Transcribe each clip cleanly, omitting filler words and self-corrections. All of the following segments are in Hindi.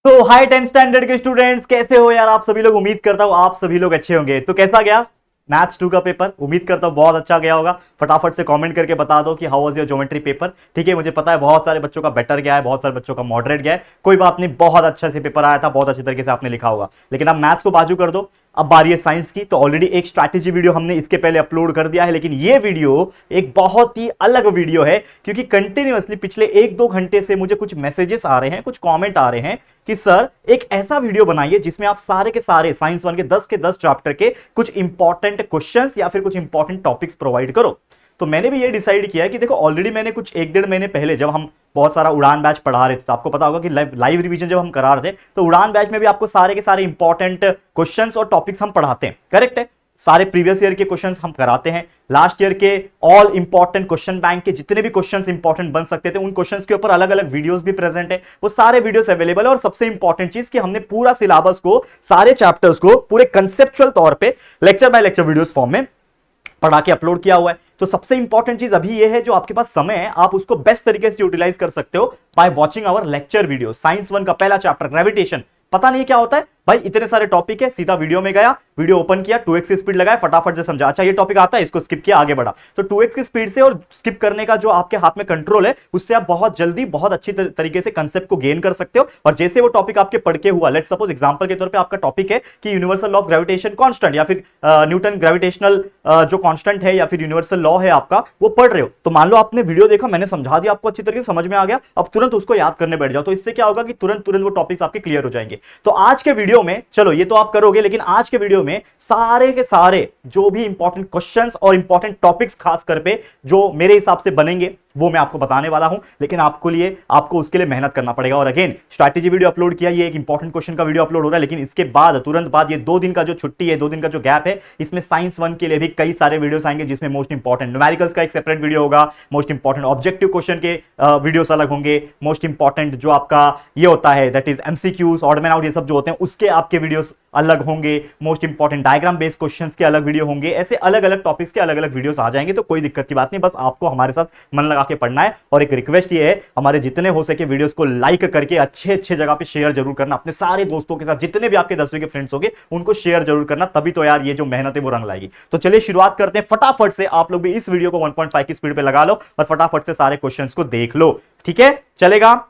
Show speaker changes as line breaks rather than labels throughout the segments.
तो हाई 10th स्टैंडर्ड के स्टूडेंट्स कैसे हो यार? आप सभी लोग, उम्मीद करता हूं आप सभी लोग अच्छे होंगे। तो कैसा गया मैथ्स 2 का पेपर? उम्मीद करता हूं बहुत अच्छा गया होगा। फटाफट से कमेंट करके बता दो कि how was your geometry paper. ठीक है, मुझे पता है बहुत सारे बच्चों का बेटर गया है, बहुत सारे बच्चों का मॉडरेट गया है। कोई बात नहीं, बहुत अच्छा से पेपर आया था, बहुत अच्छे तरीके से आपने लिखा होगा। लेकिन अब मैथ्स को बाजू कर दो, अब बारी है साइंस की। तो ऑलरेडी एक स्ट्रैटेजी वीडियो हमने इसके पहले अपलोड कर दिया है, लेकिन ये वीडियो एक बहुत ही अलग वीडियो है, क्योंकि कंटिन्यूअसली पिछले 1-2 घंटे से मुझे कुछ मैसेजेस आ रहे हैं, कुछ कमेंट आ रहे हैं कि सर एक ऐसा वीडियो बनाइए जिसमें आप सारे के सारे साइंस 1 के 10 चैप्टर के कुछ इंपॉर्टेंट क्वेश्चंस या फिर कुछ इंपॉर्टेंट टॉपिक्स प्रोवाइड करो। तो मैंने भी ये डिसाइड किया कि देखो, ऑलरेडी मैंने कुछ 1-1.5 महीने पहले जब हम बहुत सारा उड़ान बैच पढ़ा रहे थे, तो आपको पता होगा कि लाइव रिवीजन जब हम करा रहे थे, तो उड़ान बैच में भी आपको सारे के सारे इंपॉर्टेंट क्वेश्चंस और टॉपिक्स हम पढ़ाते हैं। करेक्ट है, सारे प्रीवियस ईयर के क्वेश्चंस हम कराते हैं। लास्ट ईयर के ऑल इंपॉर्टेंट क्वेश्चन बैंक के जितने भी क्वेश्चंस इंपॉर्टेंट बन सकते थे, उन क्वेश्चंस के ऊपर अलग अलग वीडियोस भी प्रेजेंट है। वो सारे वीडियोस अवेलेबल है। और सबसे इंपॉर्टेंट चीज कि हमने पूरा सिलेबस को, सारे चैप्टर्स को पूरे कंसेप्चुअल तौर पे lecture by lecture videos form में पढ़ा के अपलोड किया हुआ है। तो सबसे इंपॉर्टेंट चीज अभी ये है, जो आपके पास समय है आप उसको बेस्ट तरीके से यूटिलाइज कर सकते हो by watching our lecture video. Science 1 का पहला चैप्टर ग्रेविटेशन, पता नहीं क्या होता है भाई, इतने सारे टॉपिक है, सीधा वीडियो में गया, वीडियो ओपन किया, 2x की स्पीड लगाया, फटाफट से समझा, अच्छा ये टॉपिक आता है, इसको स्किप किया, आगे बढ़ा। तो 2x की स्पीड से और स्किप करने का जो आपके हाथ में कंट्रोल है, उससे आप बहुत जल्दी बहुत अच्छी तरीके से कंसेप्ट को गेन कर सकते हो। और जैसे वो टॉपिक आपके पढ़ के हुआ, लेट्स सपोज एग्जांपल के तौर पे आपका टॉपिक है कि universal law of gravitation constant, या फिर न्यूटन ग्रेविटेशनल जो कांस्टेंट है या फिर यूनिवर्सल लॉ है आपका, वो पढ़ रहे हो। तो मान लो आपने वीडियो देखा, मैंने समझा दिया, आपको अच्छी तरीके से समझ में आ गया, अब तुरंत उसको याद करने बैठ जाओ। तो इससे क्या होगा कि तुरंत तुरंत वो टॉपिक्स आपके क्लियर हो जाएंगे। तो आज के वीडियो में, चलो ये तो आप करोगे, लेकिन आज के वीडियो में सारे के सारे जो भी इंपॉर्टेंट क्वेश्चंस और इंपॉर्टेंट टॉपिक्स खास कर पे जो मेरे हिसाब से बनेंगे, वो मैं आपको बताने वाला हूं। लेकिन आपको उसके लिए मेहनत करना पड़ेगा। और अगेन स्ट्रैटेजी वीडियो अपलोड किया, ये एक इंपॉर्टेंट क्वेश्चन का वीडियो अपलोड हो रहा है, लेकिन इसके बाद तुरंत बाद ये 2 दिन का जो छुट्टी है, 2 दिन का जो गैप है, इसमें साइंस 1 के लिए भी कई सारे वीडियोस आएंगे, जिसमें मोस्ट इंपॉर्टेंट न्यूमेरिकल्स का एक सेपरेट वीडियो होगा, मोस्ट इंपॉर्टेंट ऑब्जेक्टिव क्वेश्चन के वीडियोस अलग होंगे, मोस्ट इंपॉर्टेंट जो आपका ये होता है that is MCQs, odd man out, ये सब जो होते हैं उसके आपके वीडियोस अलग होंगे, most important diagram based questions के अलग वीडियो होंगे। ऐसे अलग अलग टॉपिक्स के अलग अलग वीडियोस आ जाएंगे। तो कोई दिक्कत की बात नहीं, बस आपको हमारे साथ मन लगा के पढ़ना है। और एक रिक्वेस्ट ये है, हमारे जितने हो सके वीडियोस को लाइक करके अच्छे अच्छे जगह पे शेयर जरूर करना, अपने सारे दोस्तों के साथ, जितने भी आपके 10वीं के फ्रेंड्स होंगे उनको शेयर जरूर करना, तभी तो यार ये जो मेहनत है वो रंग लाएगी। तो चलिए शुरुआत करते हैं फटाफट से। आप लोग भी इस वीडियो को 1.5 की स्पीड पे लगा लो और फटाफट से सारे क्वेश्चंस को देख लो। ठीक है, चलेगा?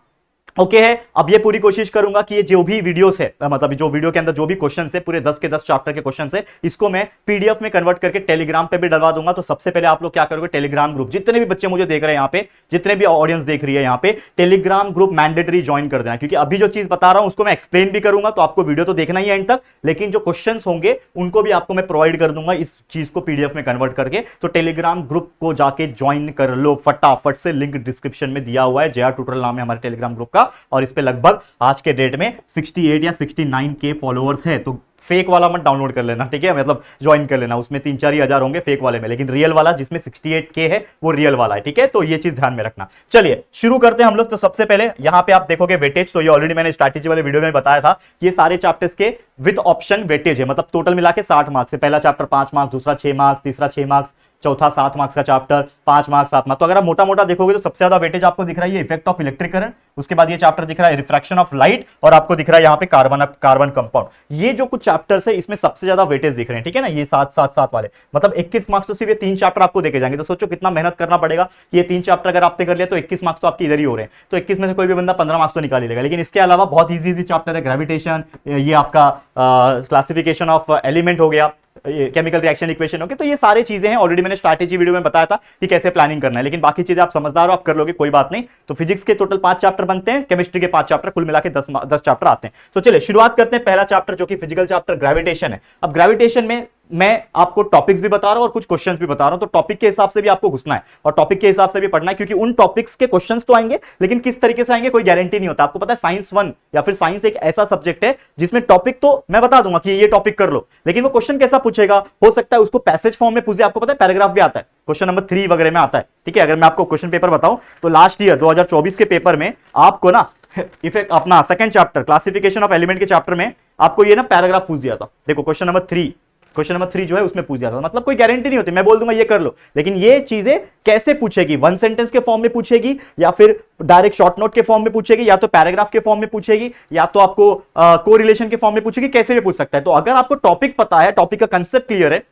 ओके है। अब ये पूरी कोशिश करूंगा कि ये जो भी वीडियोस है, मतलब जो वीडियो के अंदर जो भी क्वेश्चन है, पूरे 10 के 10 चैप्टर के क्वेश्चन है, इसको मैं पीडीएफ में कन्वर्ट करके टेलीग्राम पे भी डलवा दूंगा। तो सबसे पहले आप लोग क्या करोगे, टेलीग्राम ग्रुप, जितने भी बच्चे मुझे देख रहे हैं यहाँ पे, जितने भी ऑडियंस देख रही है यहाँ पे, टेलीग्राम ग्रुप मैंडेटरी ज्वाइन कर देना। क्योंकि अभी जो चीज बता रहा हूं उसको मैं एक्सप्लेन भी करूंगा, तो आपको वीडियो तो देखना ही है एंड तक, लेकिन जो क्वेश्चन होंगे उनको भी आपको मैं प्रोवाइड कर दूंगा इस चीज को पीडीएफ में कन्वर्ट करके। तो टेलीग्राम ग्रुप को जाके ज्वाइन कर लो फटाफट से, लिंक डिस्क्रिप्शन में दिया हुआ है। JR ट्यूटोरियल नाम है हमारे टेलीग्राम ग्रुप का, और इस पे लगभग आज के डेट में 68 या 69 के फॉलोअर्स है। तो फेक वाला मत डाउनलोड कर लेना, ठीक है, मतलब ज्वाइन कर लेना, उसमें 3-4 ही हजार होंगे फेक वाले में, लेकिन रियल वाला जिसमें 68K है वो रियल वाला है। ठीक है, तो ये चीज ध्यान में रखना। चलिए शुरू करते हैं हम लोग। तो सबसे पहले यहां पे आप देखोगे वेटेज, तो ये ऑलरेडी मैंने स्ट्रैटेजी वाले वीडियो में बताया था, ये सारे चैप्टर्स के विद ऑप्शन वेटेज है, मतलब टोटल मिला के 60 मार्क्स है। पहला चैप्टर 5 मार्क्स, दूसरा 6 मार्क्स, तीसरा 6 मार्क्स, चौथा 7 मार्क्स का चैप्टर 5 मार्क्स 7 मार्क्स। तो अगर आप मोटा मोटा देखोगे तो सबसे ज्यादा वेटेज आपको दिख रहा है इफेक्ट ऑफ इलेक्ट्रिक करंट, उसके बाद ये चैप्टर दिख रहा है रिफ्रैक्शन ऑफ लाइट, और आपको दिख रहा है यहाँ पे कार्बन कंपाउंड। ये जो कुछ चैप्टर्स है इसमें सबसे ज्यादा वेटेज दिख रहे हैं। ठीक है ना, ये 7-7-7 वाले, मतलब 21 मार्क्स तो सिर्फ ये 3 चैप्टर आपको देखे जाएंगे। तो सोचो कितना मेहनत करना पड़ेगा। ये 3 चैप्टर अगर आपने कर लिया तो 21 मार्क्स तो आपके इधर ही हो रहे हैं। तो 21 में से कोई भी बंदा 15 मार्क्स तो निकाल ही लेगा। लेकिन इसके अलावा बहुत इजी चैप्टर है, ग्रेविटेशन, ये आपका क्लासिफिकेशन ऑफ एलिमेंट हो गया, केमिकल रिएक्शन इक्वेशन हो गया। तो ये सारी चीजें हैं, ऑलरेडी मैंने स्ट्रैटेजी वीडियो में बताया था कि कैसे प्लानिंग करना है, लेकिन बाकी चीजें आप समझदार हो, आप कर लोगे, कोई बात नहीं। तो फिजिक्स के टोटल 5 चैप्टर बनते हैं, केमिस्ट्री के 5 चैप्टर, कुल मिला के 10 चैप्टर आते हैं। तो चलिए शुरुआत करते हैं। पहला चैप्टर जो कि फिजिकल चैप्टर ग्रेविटेशन है। अब ग्रेविटेशन में मैं आपको टॉपिक्स भी बता रहा हूं और कुछ क्वेश्चंस भी बता रहा हूं। तो टॉपिक के हिसाब से भी आपको घुसना है और टॉपिक के हिसाब से भी पढ़ना है, क्योंकि उन टॉपिक्स के क्वेश्चंस तो आएंगे, लेकिन किस तरीके से आएंगे कोई गारंटी नहीं होता। आपको पता है साइंस 1 या फिर साइंस एक ऐसा सब्जेक्ट है जिसमें टॉपिक तो मैं बता दूंगा कि ये टॉपिक कर लो, लेकिन वो क्वेश्चन कैसा पूछेगा, हो सकता है उसको पैसेज फॉर्म में पूछे। आपको पता है पैराग्राफ भी आता है, क्वेश्चन नंबर 3 वगैरह में आता है। ठीक है, अगर मैं आपको क्वेश्चन पेपर बताऊं तो लास्ट ईयर 2024 के पेपर में आपको ना इफेक्ट अपना second chapter classification of element के चैप्टर में आपको ये ना पैराग्राफ पूछ दिया था। देखो क्वेश्चन नंबर 3, क्वेश्चन नंबर 3 जो है उसमें पूछ दिया था, मतलब कोई गारंटी नहीं होती, मैं बोल दूंगा ये कर लो, लेकिन ये चीजें कैसे पूछेगी, वन सेंटेंस के फॉर्म में पूछेगी या फिर डायरेक्ट शॉर्ट नोट के फॉर्म में पूछेगी या तो पैराग्राफ के फॉर्म में पूछेगी या तो आपको कोरिलेशन के फॉर्म में पूछेगी, कैसे भी पूछ सकता है। तो अगर आपको टॉपिक पता है, टॉपिक का कंसेप्ट क्लियर है,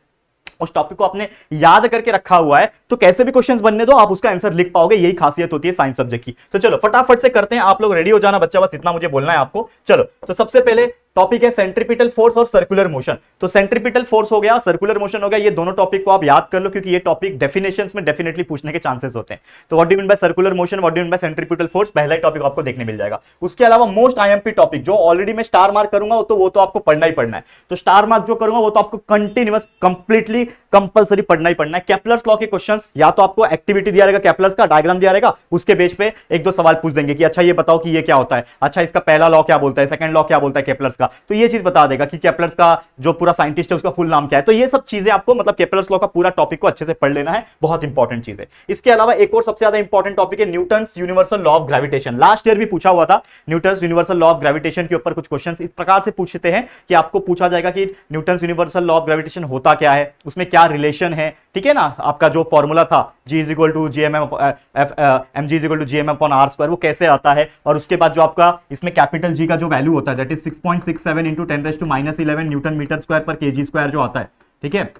उस टॉपिक को आपने याद करके रखा हुआ है, तो कैसे भी क्वेश्चंस बनने दो, आप उसका आंसर लिख पाओगे। यही खासियत होती है साइंस सब्जेक्ट की। तो चलो फटाफट से करते हैं, आप लोग रेडी हो जाना बच्चा, बस इतना मुझे बोलना है आपको। चलो तो सबसे पहले टॉपिक है सेंट्रीपिटल फोर्स और सर्कुलर मोशन। तो सेंट्रीपिटल फोर्स हो गया, सर्कुलर मोशन हो गया, ये दोनों टॉपिक को आप याद कर लो क्योंकि ये टॉपिक डेफिनेशंस में डेफिनेटली पूछने के चांसेस होते हैं। तो what do you mean by circular motion, what do you mean by centripetal force, पहला ही टॉपिक आपको देखने मिल जाएगा। उसके अलावा मोस्ट आईएमपी टॉपिक जो ऑलरेडी मैं स्टार मार्क करूंगा तो वो तो आपको पढ़ना ही पढ़ना है। तो स्टार मार्क जो करूंगा वो तो आपको कंटिन्यूअस कंप्लीटली कंपलसरी पढ़ना ही पढ़ना है। केपलर्स लॉ के क्वेश्चंस या तो आपको एक्टिविटी दिया रहेगा, केपलर्स का डायग्राम दिया रहेगा, उसके बेस पे एक दो सवाल पूछ देंगे कि अच्छा ये बताओ कि ये क्या होता है, अच्छा इसका पहला लॉ क्या बोलता है, सेकंड लॉ क्या बोलता है केपलर्स का, तो ये चीज बता देगा कि केपलर्स का जो पूरा साइंटिस्ट है उसका फुल नाम क्या है। तो ये सब चीजें आपको मतलब केपलर्स लॉ का पूरा टॉपिक को अच्छे से पढ़ लेना है, बहुत इंपॉर्टेंट चीज है। इसके अलावा एक और सबसे ज्यादा इंपॉर्टेंट टॉपिक है Newton's universal law of gravitation. Last year भी पूछा हुआ था Newton's universal law of gravitation के ऊपर कुछ क्वेश्चंस इस प्रकार से पूछते हैं कि आपको पूछा जाएगा कि Newton's universal law of gravitation होता क्या है, उसमें क्या रिलेशन है, ठीक है ना। आपका जो फॉर्मूला था G is equal to mg is equal to gm upon r square, वो कैसे आता है, और उसके बाद जो आपका इसमें कैपिटल G का जो वैल्यू होता है that is 6.67 into 10⁻⁻11 newton metre square पर kg स्क्वायर जो आता है, ठीक है,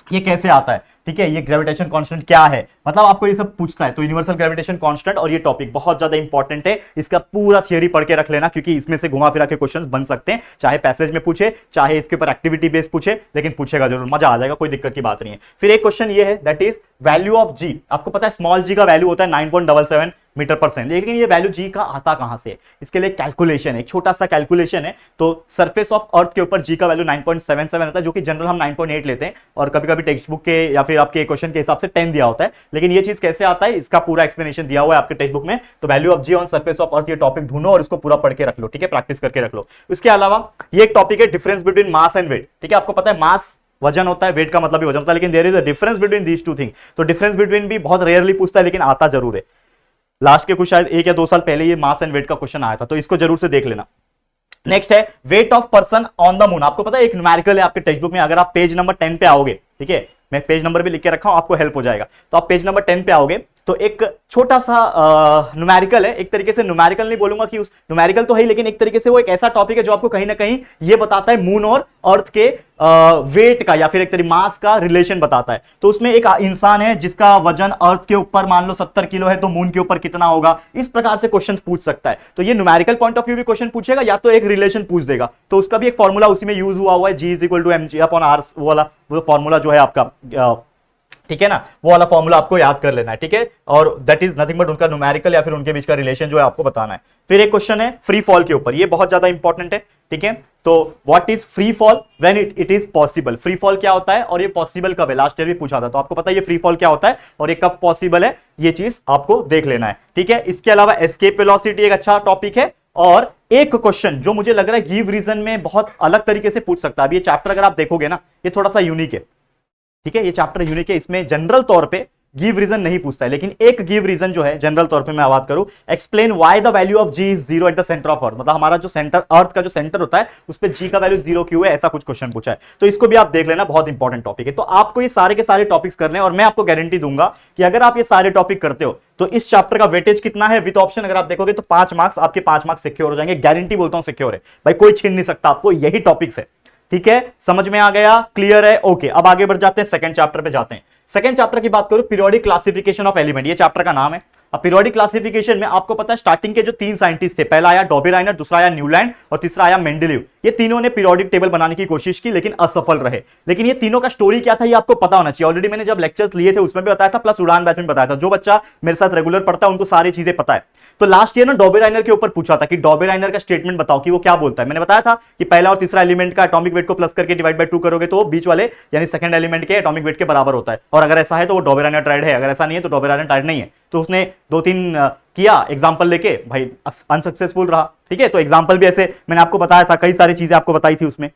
ये कैसे आता है, ठीक है, ये ग्रेविटेशन कांस्टेंट क्या है, मतलब आपको ये सब पूछता है। तो यूनिवर्सल ग्रेविटेशन कांस्टेंट और ये टॉपिक बहुत ज्यादा इंपॉर्टेंट है, इसका पूरा थियरी पढ़ के रख लेना क्योंकि इसमें से घुमा फिरा के क्वेश्चंस बन सकते हैं, चाहे पैसेज में पूछे चाहे इसके ऊपर एक्टिविटी बेस पूछे, लेकिन पूछेगा जरूर, मजा आ जाएगा, कोई दिक्कत की बात नहीं है। फिर एक क्वेश्चन ये है दैट इज वैल्यू ऑफ जी। आपको पता है स्मॉल जी का वैल्यू होता है 9.77 मीटर पर सेकंड, लेकिन ये वैल्यू जी का आता कहां से, इसके लिए कैलकुलेशन है, एक छोटा सा कैलकुलेशन है। तो सरफेस ऑफ अर्थ के ऊपर जी का वैल्यू 9.77 होता है, जो कि जनरल हम 9.8 लेते हैं और कभी कभी टेक्स्ट बुक के या फिर आपके क्वेश्चन के हिसाब से 10 दिया होता है, लेकिन ये चीज कैसे आता है इसका पूरा एक्सप्लेनेशन दिया हुआ है आपके टेक्स्ट बुक में। तो value of G on surface of earth ये टॉपिक ढूंढो और इसको पूरा पढ़ के रख लो, ठीक है, प्रैक्टिस करके रख लो। इसके अलावा ये एक टॉपिक है difference between mass and weight, ठीक है, आपको पता है मास वजन होता है, वेट का मतलब भी वजन होता है, लेकिन there is a difference between these two thing. तो डिफरेंस बिटवीन भी बहुत रेयरली पूछता है लेकिन आता जरूर है। लास्ट के कुछ शायद 1 या 2 साल पहले ये मास एंड वेट का क्वेश्चन आया था, तो इसको जरूर से देख लेना। नेक्स्ट है weight of person on the moon. आपको पता है एक न्यूमेरिकल है आपके टेक्स्ट बुक में, अगर आप पेज नंबर 10 पे आओगे, ठीक है, मैं पेज नंबर भी लिख के रखा हूं, आपको हेल्प हो जाएगा। तो आप पेज नंबर 10 पे आओगे तो एक छोटा सा न्यूमेरिकल है, एक तरीके से न्यूमेरिकल नहीं बोलूंगा कि उस न्यूमेरिकल तो है, लेकिन एक तरीके से वो एक ऐसा टॉपिक है जो आपको कहीं ना कहीं ये बताता है मून और अर्थ के वेट का या फिर एक तरीके मास का रिलेशन बताता है। तो उसमें एक इंसान है जिसका वजन अर्थ के ऊपर मान लो 70 किलो है, तो मून के ऊपर कितना होगा, इस प्रकार से क्वेश्चन पूछ सकता है। तो ये न्यूमेरिकल पॉइंट ऑफ व्यू भी क्वेश्चन पूछेगा या तो एक रिलेशन पूछ देगा, तो उसका भी एक फॉर्मूला उसी में यूज हुआ है, G is equal to mg upon r, वो वाला वो फॉर्मूला जो है आपका, ठीक है ना, वो वाला फॉर्मूला आपको याद कर लेना है, ठीक है, और दैट इज नथिंग बट उनका न्यूमेरिकल या फिर उनके बीच का रिलेशन जो है आपको बताना है। फिर एक क्वेश्चन है फ्री फॉल के ऊपर, ये बहुत ज्यादा इंपॉर्टेंट है, ठीक है। तो what is free fall when it is possible, free fall क्या होता है और ये पॉसिबल कब है, लास्ट ईयर भी पूछा था, तो आपको पता है ये फ्री फॉल क्या होता है और ये कब पॉसिबल है, ये चीज आपको देख लेना है, ठीक है। इसके अलावा एस्केप वेलोसिटी एक अच्छा टॉपिक है, और एक क्वेश्चन जो मुझे लग रहा है गिव रीजन में बहुत अलग तरीके से पूछ सकता है। अब ये चैप्टर अगर आप देखोगे ना, ये थोड़ा सा यूनिक है, ठीक है, ये चैप्टर यूनिक है, इसमें जनरल तौर पे गिव रीजन नहीं पूछता है, लेकिन एक गिव रीजन जो है जनरल तौर पे मैं बात करूं, explain why the value of G is 0 at the centre of earth, मतलब हमारा जो सेंटर अर्थ का जो सेंटर होता है उस पे जी का वैल्यू 0 क्यों है, ऐसा कुछ क्वेश्चन पूछा है। तो इसको भी आप देख लेना, बहुत इंपॉर्टेंट टॉपिक है। तो आपको ये सारे के सारे टॉपिक्स करने हैं और मैं आपको गारंटी दूंगा कि अगर आप ये सारे टॉपिक करते हो तो इस चैप्टर का वेटेज कितना है विद ऑप्शन अगर आप देखोगे तो 5 मार्क्स, आपके 5 मार्क्स सिक्योर हो जाएंगे, गारंटी बोलता हूं सिक्योर है भाई, कोई छीन नहीं सकता आपको, यही टॉपिक्स है, ठीक है, समझ में आ गया, क्लियर है, ओके। अब आगे बढ़ जाते हैं, सेकंड चैप्टर पे जाते हैं। सेकंड चैप्टर की बात करूं, पीरियोडिक क्लासिफिकेशन ऑफ एलिमेंट, ये चैप्टर का नाम है। अब पीरियोडिक क्लासिफिकेशन में आपको पता है स्टार्टिंग के जो 3 साइंटिस्ट थे, पहला आया डॉबेराइनर, दूसरा आया न्यूलैंड और तीसरा आया मेंडेलीव, ये तीनों ने पीरियोडिक टेबल बनाने की कोशिश की लेकिन असफल रहे। लेकिन ये तीनों का स्टोरी क्या था ये आपको पता होना चाहिए, ऑलरेडी मैंने जब लेक्चर्स लिए थे उसमें भी बताया था, प्लस उड़ान बैच में बताया था, जो बच्चा मेरे साथ रेगुलर पढ़ता है उनको सारी चीजें पता है। तो लास्ट ईयर ना डॉबेराइनर के ऊपर पूछा था कि डॉबेराइनर का स्टेटमेंट बताओ कि वो क्या बोलता है। मैंने बताया था कि पहला और तीसरा एलिमेंट का एटॉमिक वेट को प्लस करके डिवाइड बाय 2 करोगे तो बीच वाले यानी सेकंड एलिमेंट के एटॉमिक वेट के बराबर होता है, और अगर ऐसा है तो वो डॉबेराइनर ट्राइड है, अगर ऐसा नहीं है तो डॉबेराइनर ट्राइड नहीं है। तो उसने 2-3 किया एग्जाम्पल लेके, भाई अनसक्सेसफुल रहा, ठीक है। तो एग्जाम्पल भी ऐसे मैंने आपको बताया था, कई सारी चीजें आपको बताई थी उसमें,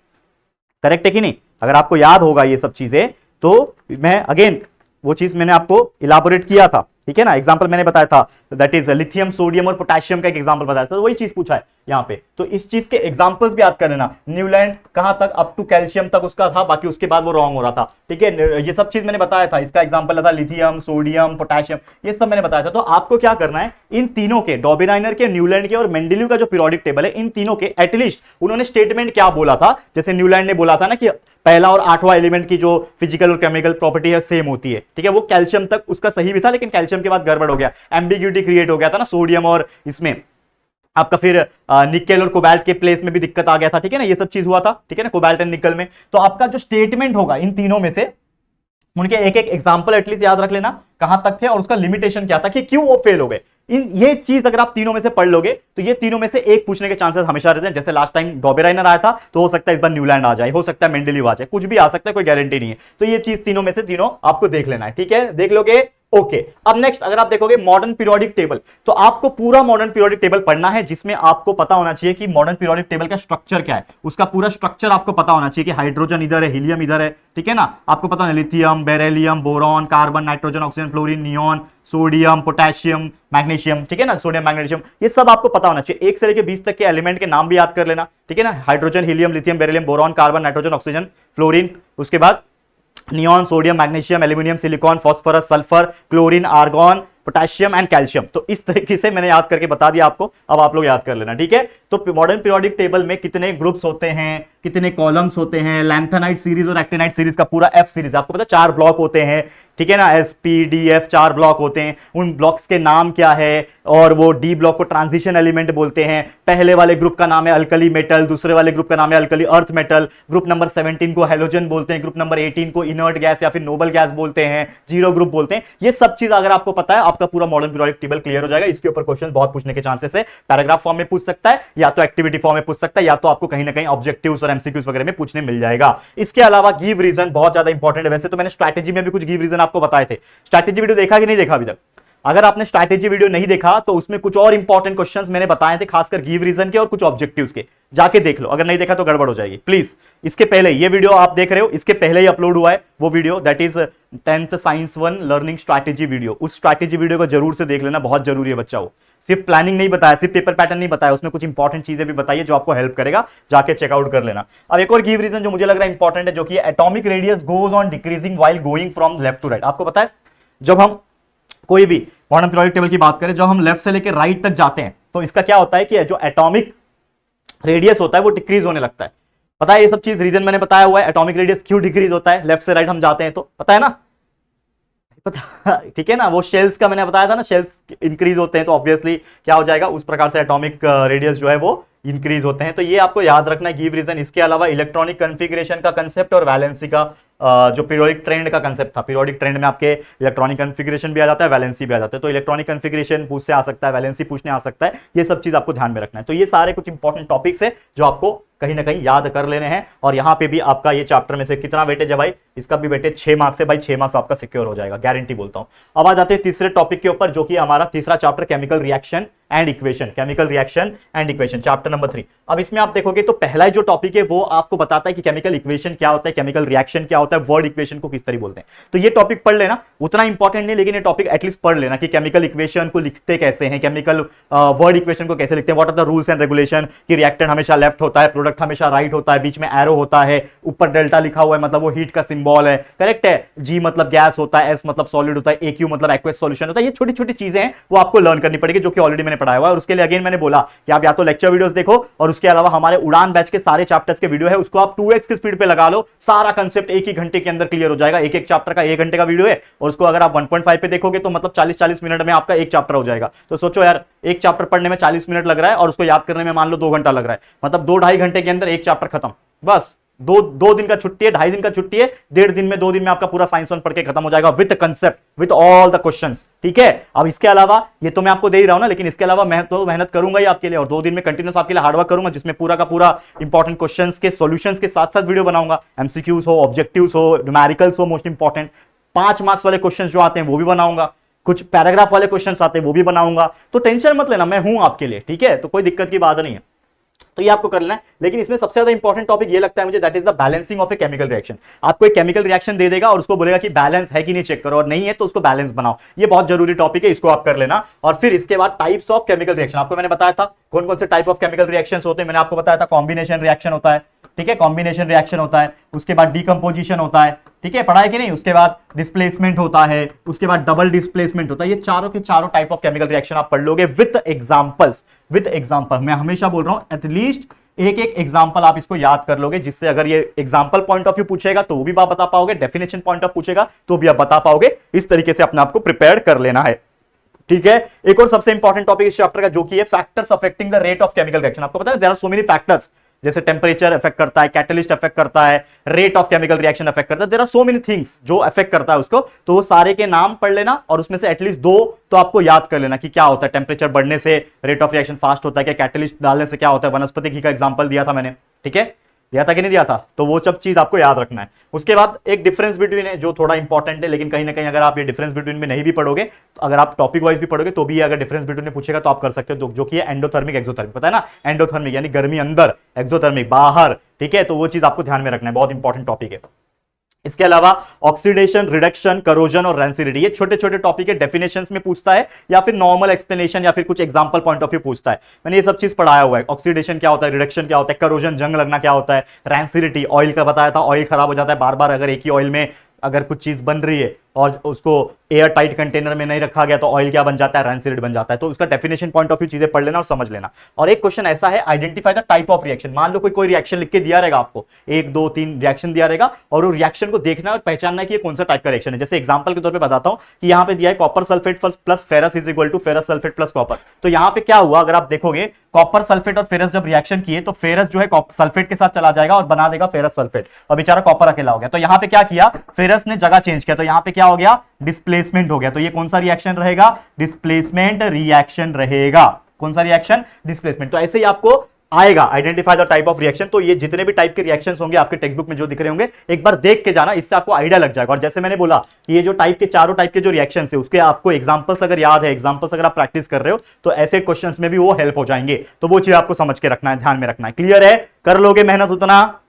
करेक्ट है कि नहीं, अगर आपको याद होगा ये सब चीजें तो मैं अगेन वो चीज मैंने आपको इलाबोरेट किया था, ठीक है ना, एग्जांपल मैंने बताया था, दैट इज लिथियम, सोडियम और पोटेशियम का एक एग्जांपल बताया था, तो वही चीज पूछा है यहाँ पे। तो इस चीज के एग्जांपल्स भी याद कर लेना। न्यूलैंड कहां तक, अप टू कैल्शियम तक उसका था, बाकी उसके बाद वो रॉन्ग हो रहा था, ठीक है। ये सब चीज मैंने बताया था, इसका एग्जांपल था लिथियम, सोडियम, पोटेशियम, ये सब मैंने बताया था। तो आपको क्या करना है, इन तीनों के, डॉबेराइनर के, न्यूलैंड के और मेंडेलीव का जो पीरियोडिक टेबल है, इन तीनों के एटलीस्ट उन्होंने स्टेटमेंट क्या बोला था। जैसे न्यूलैंड ने बोला था ना कि पहला और आठवां एलिमेंट की जो फिजिकल और केमिकल प्रॉपर्टी है सेम होती है, ठीक है। वो कैल्शियम तक उसका सही भी था, लेकिन कैल्शियम के बाद गड़बड़ हो गया, एम्बिग्यूटी क्रिएट हो गया था ना सोडियम और इसमें आपका, फिर निकेल और कोबाल्ट के प्लेस में भी दिक्कत आ गया था, ठीक है ना, ये सब चीज हुआ था, ठीक है ना, कोबाल्ट एंड निकल में। तो आपका जो स्टेटमेंट होगा इन तीनों में से, उनके एक एक एग्जांपल एटलीस्ट याद रख लेना, कहां तक थे और उसका लिमिटेशन क्या था, कि क्यों वो फेल हो गए। ये चीज अगर आप तीनों में से पढ़ लोगे तो ये तीनों में से एक पूछने के चांसेस हमेशा रहते हैं। जैसे लास्ट टाइम डॉबेराइनर आया था, तो हो सकता है इस बार न्यूलैंड आ जाए, हो सकता है मेंडेलीव आ जाए, कुछ भी आ सकता है, कोई गारंटी नहीं है। तो ये चीज तीनों में से तीनों आपको देख लेना है, ठीक है, देख लोगे, ओके। अब नेक्स्ट अगर आप देखोगे मॉडर्न पीरियोडिक टेबल, तो आपको पूरा मॉडर्न पीरियोडिक टेबल पढ़ना है, जिसमें आपको पता होना चाहिए कि मॉडर्न पीरियोडिक टेबल का स्ट्रक्चर क्या है, उसका पूरा स्ट्रक्चर आपको पता होना चाहिए कि हाइड्रोजन इधर है, हीलियम इधर है, ठीक है ना, आपको पता है lithium, beryllium, boron, carbon, nitrogen, oxygen, fluorine, neon, sodium, potassium, magnesium, ठीक है ना, सोडियम, मैग्नीशियम, ये सब आपको पता होना चाहिए। 1 से लेकर 20 तक के एलिमेंट के नाम भी याद कर लेना, ठीक है ना, hydrogen, helium, lithium, beryllium, boron, carbon, nitrogen, oxygen, fluorine, उसके बाद neon, sodium, magnesium, aluminium, silicon, phosphorus, sulphur, chlorine, argon, potassium and calcium. तो इस तरीके से मैंने याद करके बता दिया आपको, अब आप लोग याद कर लेना, ठीक है। तो मॉडर्न पीरियोडिक टेबल में कितने ग्रुप्स होते हैं, कितने कॉलम्स होते हैं, लैंथेनाइट सीरीज और एक्टिनाइट सीरीज का पूरा एफ सीरीज, आपको पता है 4 ब्लॉक होते हैं, ठीक है ना, S P D F 4 block होते हैं, उन ब्लॉक्स के नाम क्या है, और वो डी ब्लॉक को ट्रांजिशन एलिमेंट बोलते हैं। पहले वाले ग्रुप का नाम है अल्कली मेटल, दूसरे वाले ग्रुप का नाम है alkali earth metal, group number 17 को हेलोजन बोलते हैं, ग्रुप नंबर 18 को इनर्ट गैस या फिर नोबल गैस बोलते हैं, जीरो ग्रुप बोलते हैं। ये सब चीज अगर आपको पता है, आपका पूरा मॉडर्न पीरियोडिक टेबल क्लियर हो जाएगा। इसके ऊपर क्वेश्चन बहुत पूछने के चांसेस है, पैराग्राफ फॉर्म में पूछ सकता है, या तो एक्टिविटी फॉर्म में पूछ सकता है, या तो आपको कहीं ना कहीं ऑब्जेक्टिव्स और एमसीक्यूज वगैरह में पूछने मिल जाएगा। इसके अलावा गिव रीजन बहुत ज्यादा इंपॉर्टेंट है। वैसे तो मैंने स्ट्रैटेजी में भी कुछ गिव रीजन आपको बताए थे। स्ट्रैटेजी वीडियो देखा कि नहीं देखा अभी तक? अगर आपने स्ट्रैटेजी वीडियो नहीं देखा तो उसमें कुछ और इंपॉर्टेंट क्वेश्चंस मैंने बताए थे, खासकर गिव रीजन के और कुछ ऑब्जेक्टिव्स के, जाके देख लो। अगर नहीं देखा तो गड़बड़ हो जाएगी, प्लीज। इसके पहले ये वीडियो आप देख रहे हो, इसके पहले ही अपलोड हुआ है वो video, that is 10th science 1 learning strategy video. उस स्ट्रैटेजी वीडियो को जरूर से देख लेना, बहुत जरूरी है बच्चा। वो सिर्फ प्लानिंग नहीं बताया, सिर्फ पेपर पैटर्न नहीं बताया, उसमें कुछ इंपॉर्टेंट चीजें भी बताइए जो आपको हेल्प करेगा, जाके चेकआउट कर लेना। अब एक और गिव रीजन जो मुझे लग रहा है इंपॉर्टेंट है, जो कि atomic radius goes on decreasing while going from left to right. आपको पता है जब हम कोई भी मॉडर्न पीरियोडिक टेबल की बात करें, जब हम लेफ्ट से लेकर राइट तक जाते हैं तो इसका क्या होता है कि जो एटॉमिक रेडियस होता है वो डिक्रीज होने लगता है। पता है ये सब चीज, रीजन मैंने बताया हुआ है, एटॉमिक रेडियस क्यों डिक्रीज होता है लेफ्ट से राइट हम जाते हैं तो, पता है ना, पता, ठीक है ना। वो शेल्स का मैंने बताया था ना, शेल्स इंक्रीज होते हैं तो ऑब्वियसली क्या हो जाएगा, उस प्रकार से एटॉमिक रेडियस जो है वो इंक्रीज होते हैं। तो ये आपको याद रखना है गिव रीजन। इसके अलावा इलेक्ट्रॉनिक कन्फिग्रेशन का कंसेप्ट और वैलेंसी का जो पीरियोडिक ट्रेंड का कंसेप्ट था, पीरियोडिक ट्रेंड में आपके इलेक्ट्रॉनिक कन्फिग्रेशन भी आ जाता है, वैलेंसी भी आ जाता है। तो इलेक्ट्रॉनिक कन्फिग्रेशन पूछ से आ सकता है, वैलेंसी पूछने आ सकता है, ये सब चीज आपको ध्यान में रखना है। तो ये सारे कुछ इंपॉर्टेंट टॉपिक्स है जो आपको कहीं ना कहीं याद कर लेने हैं। और यहां पे भी आपका ये चैप्टर में से कितना वेटेज है भाई, इसका भी वेटेज 6 मार्क्स है भाई, 6 मार्क्स आपका सिक्योर हो जाएगा, गारंटी बोलता हूं। अब आ जाते हैं तीसरे टॉपिक के ऊपर, जो कि हमारा तीसरा chapter chemical reaction and equation, chemical reaction and equation, chapter number 3। अब इसमें आप देखोगे तो पहला जो टॉपिक है वो आपको बताता है कि केमिकल इक्वेशन क्या होता है, केमिकल रिएक्शन क्या होता है, वर्ड इक्वेशन को किस तरह बोलते हैं। तो ये टॉपिक पढ़ लेना, उतना इंपॉर्टेंट नहीं, लेकिन ये टॉपिक एटलीस्ट पढ़ लेना कि केमिकल इक्वेशन को लिखते कैसे हैं, केमिकल वर्ड इक्वेशन को कैसे लिखते हैं, what are the rules and regulation, कि रिएक्टेंट हमेशा लेफ्ट होता है, प्रोडक्ट हमेशा राइट होता है, बीच में एरो होता है, ऊपर डेल्टा लिखा हुआ है मतलब वो हीट का सिंबल है, करेक्ट है, जी मतलब गैस होता है, एस मतलब सॉलिड होता है, एक्यू मतलब एक्वस सॉल्यूशन होता है। ये छोटी छोटी चीजें हैं वो आपको लर्न करनी पड़ेगी, जो कि ऑलरेडी मैंने पढ़ाया हुआ है। और उसके लिए अगेन मैंने बोला कि आप या तो लेक्चर वीडियोस देखो, और उसके अलावा हमारे उड़ान बैच के सारे चैप्टर्स के वीडियो है, उसको आप 2x की स्पीड पे लगा लो, सारा कंसेप्ट एक ही घंटे के अंदर क्लियर हो जाएगा। एक एक चैप्टर का 1 घंटे का वीडियो है, और उसको अगर आप 1.5 पे देखोगे तो मतलब 40-40 मिनट में आपका एक चैप्टर हो जाएगा। तो सोचो यार, एक चैप्टर पढ़ने में 40 मिनट लग रहा है और उसको याद करने में मान लो 2 घंटा लग रहा है, मतलब 2-2.5 घंटे के अंदर एक चैप्टर खत्म। बस दो दिन का छुट्टी है, 2.5 दिन का छुट्टी है, 1.5 दिन में 2 दिन में आपका पूरा साइंस 1 पढ़ के खत्म हो जाएगा, with concept, with all the questions, ठीक है। अब इसके अलावा ये तो मैं आपको दे ही रहा हूं ना, लेकिन इसके अलावा मैं तो मेहनत करूंगा ही आपके लिए, और 2 दिन में कंटिन्यूस आपके लिए हार्डवर्क करूंगा, जिसमें पूरा का पूरा इंपॉर्टेंट क्वेश्चंस के सॉल्यूशंस के साथ साथ वीडियो बनाऊंगा, एमसीक्यूज हो, ऑब्जेक्टिव्स हो, न्यूमेरिकल्स हो, मोस्ट इंपॉर्टेंट 5 मार्क्स वाले क्वेश्चंस जो आते हैं वो भी बनाऊंगा, कुछ पैराग्राफ वाले क्वेश्चंस आते हैं वो भी बनाऊंगा। तो टेंशन मत लेना, मैं हूं आपके लिए, ठीक है। तो कोई दिक्कत की बात नहीं है। तो ये आपको करना है। लेकिन इसमें सबसे ज्यादा इंपॉर्टेंट टॉपिक ये लगता है मुझे, that is the balancing of a chemical reaction. आपको एक केमिकल रिएक्शन दे देगा और उसको बोलेगा कि बैलेंस है कि नहीं चेक करो, और नहीं है तो उसको बैलेंस बनाओ। ये बहुत जरूरी टॉपिक है, इसको आप कर लेना। और फिर इसके बाद टाइप्स ऑफ केमिकल रिएक्शन, आपको मैंने बताया था कौन कौन से टाइप ऑफ केमिकल रिएक्शंस होते हैं। मैंने आपको बताया था कॉम्बिनेशन रिएक्शन होता है, ठीक है, कॉम्बिनेशन रिएक्शन होता है, उसके बाद डीकंपोजिशन होता है, ठीक है, पढ़ा है कि नहीं। उसके बाद डिस्प्लेसमेंट होता है, उसके बाद डबल डिस्प्लेसमेंट होता है। ये चारों के चारों टाइप ऑफ केमिकल रिएक्शन आप पढ़ लोगे विद एग्जांपल्स। विद एग्जांपल, मैं हमेशा बोल रहा हूं एटलीस्ट एक एक एग्जांपल आप इसको याद कर लोगे, जिससे अगर ये एग्जांपल पॉइंट ऑफ व्यू पूछेगा तो वो भी आप बता पाओगे, डेफिनेशन पॉइंट ऑफ पूछेगा तो भी आप बता पाओगे। इस तरीके से अपने आप को प्रिपेयर कर लेना है, ठीक है। एक और सबसे इंपॉर्टेंट टॉपिक इस चैप्टर का जो कि है factors affecting the rate of chemical reaction. आपको पता है there are so many factors, जैसे टेम्परेचर अफेक्ट करता है, कैटलिस्ट अफेक्ट करता है, rate of chemical reaction affect करता है। There are so many things जो अफेक्ट करता है उसको, तो वो सारे के नाम पढ़ लेना और उसमें से एटलीस्ट दो तो आपको याद कर लेना कि क्या होता है। टेम्परेचर बढ़ने से रेट ऑफ रिएक्शन फास्ट होता है क्या, कैटलिस्ट डालने से क्या होता है। वनस्पति घी का एग्जांपल दिया था मैंने, ठीक है, दिया था कि नहीं दिया था, तो वो सब चीज आपको याद रखना है। उसके बाद एक डिफरेंस बिटवीन है जो थोड़ा इंपॉर्टेंट है, लेकिन कहीं ना कहीं अगर आप ये डिफरेंस बिटवीन में नहीं भी पढ़ोगे, तो अगर आप टॉपिक वाइज भी पढ़ोगे तो भी अगर डिफरेंस बिटवीन में पूछेगा तो आप कर सकते हो, जो कि है एंडोथर्मिक एक्सोथर्मिक। पता है ना, एंडोथर्मिक यानी गर्मी अंदर, एक्सोथर्मिक बाहर, ठीक है। तो वो चीज आपको ध्यान में रखना है, बहुत इंपॉर्टेंट टॉपिक है। इसके अलावा ऑक्सीडेशन, रिडक्शन, करोजन और रैंसिडिटी, ये छोटे छोटे टॉपिक है, डेफिनेशंस में पूछता है या फिर नॉर्मल एक्सप्लेनेशन या फिर कुछ एग्जांपल पॉइंट ऑफ व्यू पूछता है। मैंने ये सब चीज पढ़ाया हुआ है। ऑक्सीडेशन क्या होता है, रिडक्शन क्या होता है, करोजन जंग लगना क्या होता है, रैंसिडिटी ऑयल का बताया था, ऑयल खराब हो जाता है बार बार अगर एक ही ऑयल में अगर कुछ चीज बन रही है और उसको एयर टाइट कंटेनर में नहीं रखा गया तो ऑयल क्या बन जाता है, रैंसिड बन जाता है। तो उसका डेफिनेशन पॉइंट ऑफ व्यू चीजें पढ़ लेना और समझ लेना। और एक क्वेश्चन ऐसा है, identify the type of reaction. मान लो कोई रिएक्शन लिख के दिया रहेगा आपको, 1 2 3 रिएक्शन दिया रहेगा और वो रिएक्शन को देखना और पहचानना है कि ये कौन सा टाइप का रिएक्शन है। जैसे एग्जांपल के तौर पे बताता हूं कि यहां पे दिया है copper sulphate plus ferrous is equal to ferrous sulphate plus copper. तो यहां पे क्या हुआ, अगर आप देखोगे कॉपर सल्फेट और फेरस जब रिएक्शन किए तो फेरस जो है सल्फेट के साथ चला जाएगा और बना देगा फेरस सल्फेट, और बेचारा कॉपर अकेला हो गया। तो यहां पे क्या किया, फेरस ने जगह चेंज किया, तो यहां पे क्या हो गया, डिस्प्लेसमेंट हो गया। तो ये कौन सा रिएक्शन रहेगा, डिस्प्लेसमेंट रिएक्शन रहेगा। कौन सा रिएक्शन, डिस्प्लेसमेंट। तो ऐसे ही आपको आएगा identify the type of reaction. तो ये जितने भी टाइप के रिएक्शंस होंगे आपके टेक्स्ट बुक में जो दिख रहे होंगे, एक बार देख के जाना, इससे आपको आइडिया लग जाएगा। और जैसे मैंने बोला कि ये जो टाइप के चारों टाइप के जो रिएक्शंस है उसके आपको एग्जांपल्स अगर याद है, एग्जांपल्स अगर आप प्रैक्टिस कर रहे हो तो ऐसे क्वेश्चंस में भी वो हेल्प हो जाएंगे। तो वो चीज आपको समझ के रखना है, ध्यान में रखना है। क्लियर है, कर लोगे मेहनत उतना,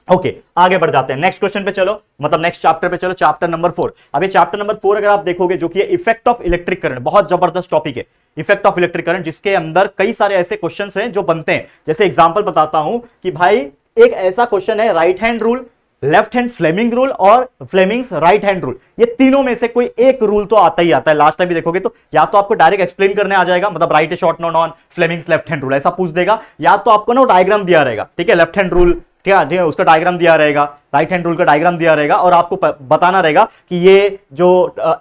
ओके आगे बढ़ जाते हैं नेक्स्ट क्वेश्चन पे चलो, मतलब नेक्स्ट चैप्टर पे चलो, चैप्टर नंबर 4। अब ये चैप्टर नंबर 4 अगर आप देखोगे जो कि इफेक्ट ऑफ इलेक्ट्रिक करंट, बहुत जबरदस्त टॉपिक है इफेक्ट ऑफ इलेक्ट्रिक करंट, जिसके अंदर कई सारे ऐसे क्वेश्चंस हैं जो बनते हैं। जैसे एग्जांपल बताता हूं कि भाई एक ऐसा क्वेश्चन है, right hand rule, left hand Fleming rule और फ्लेमिंग्स राइट हैंड रूल, ये तीनों में से कोई एक रूल तो आता ही आता है। लास्ट टाइम भी देखोगे तो या तो आपको डायरेक्ट एक्सप्लेन करने आ जाएगा, मतलब right A short note on Fleming's left hand rule ऐसा पूछ देगा, या तो आपको ना डायग्राम दिया रहेगा, ठीक है, लेफ्ट हैंड रूल ठीक है, उसका डायग्राम दिया रहेगा, राइट हैंड रूल का डायग्राम दिया रहेगा, और आपको बताना रहेगा कि ये जो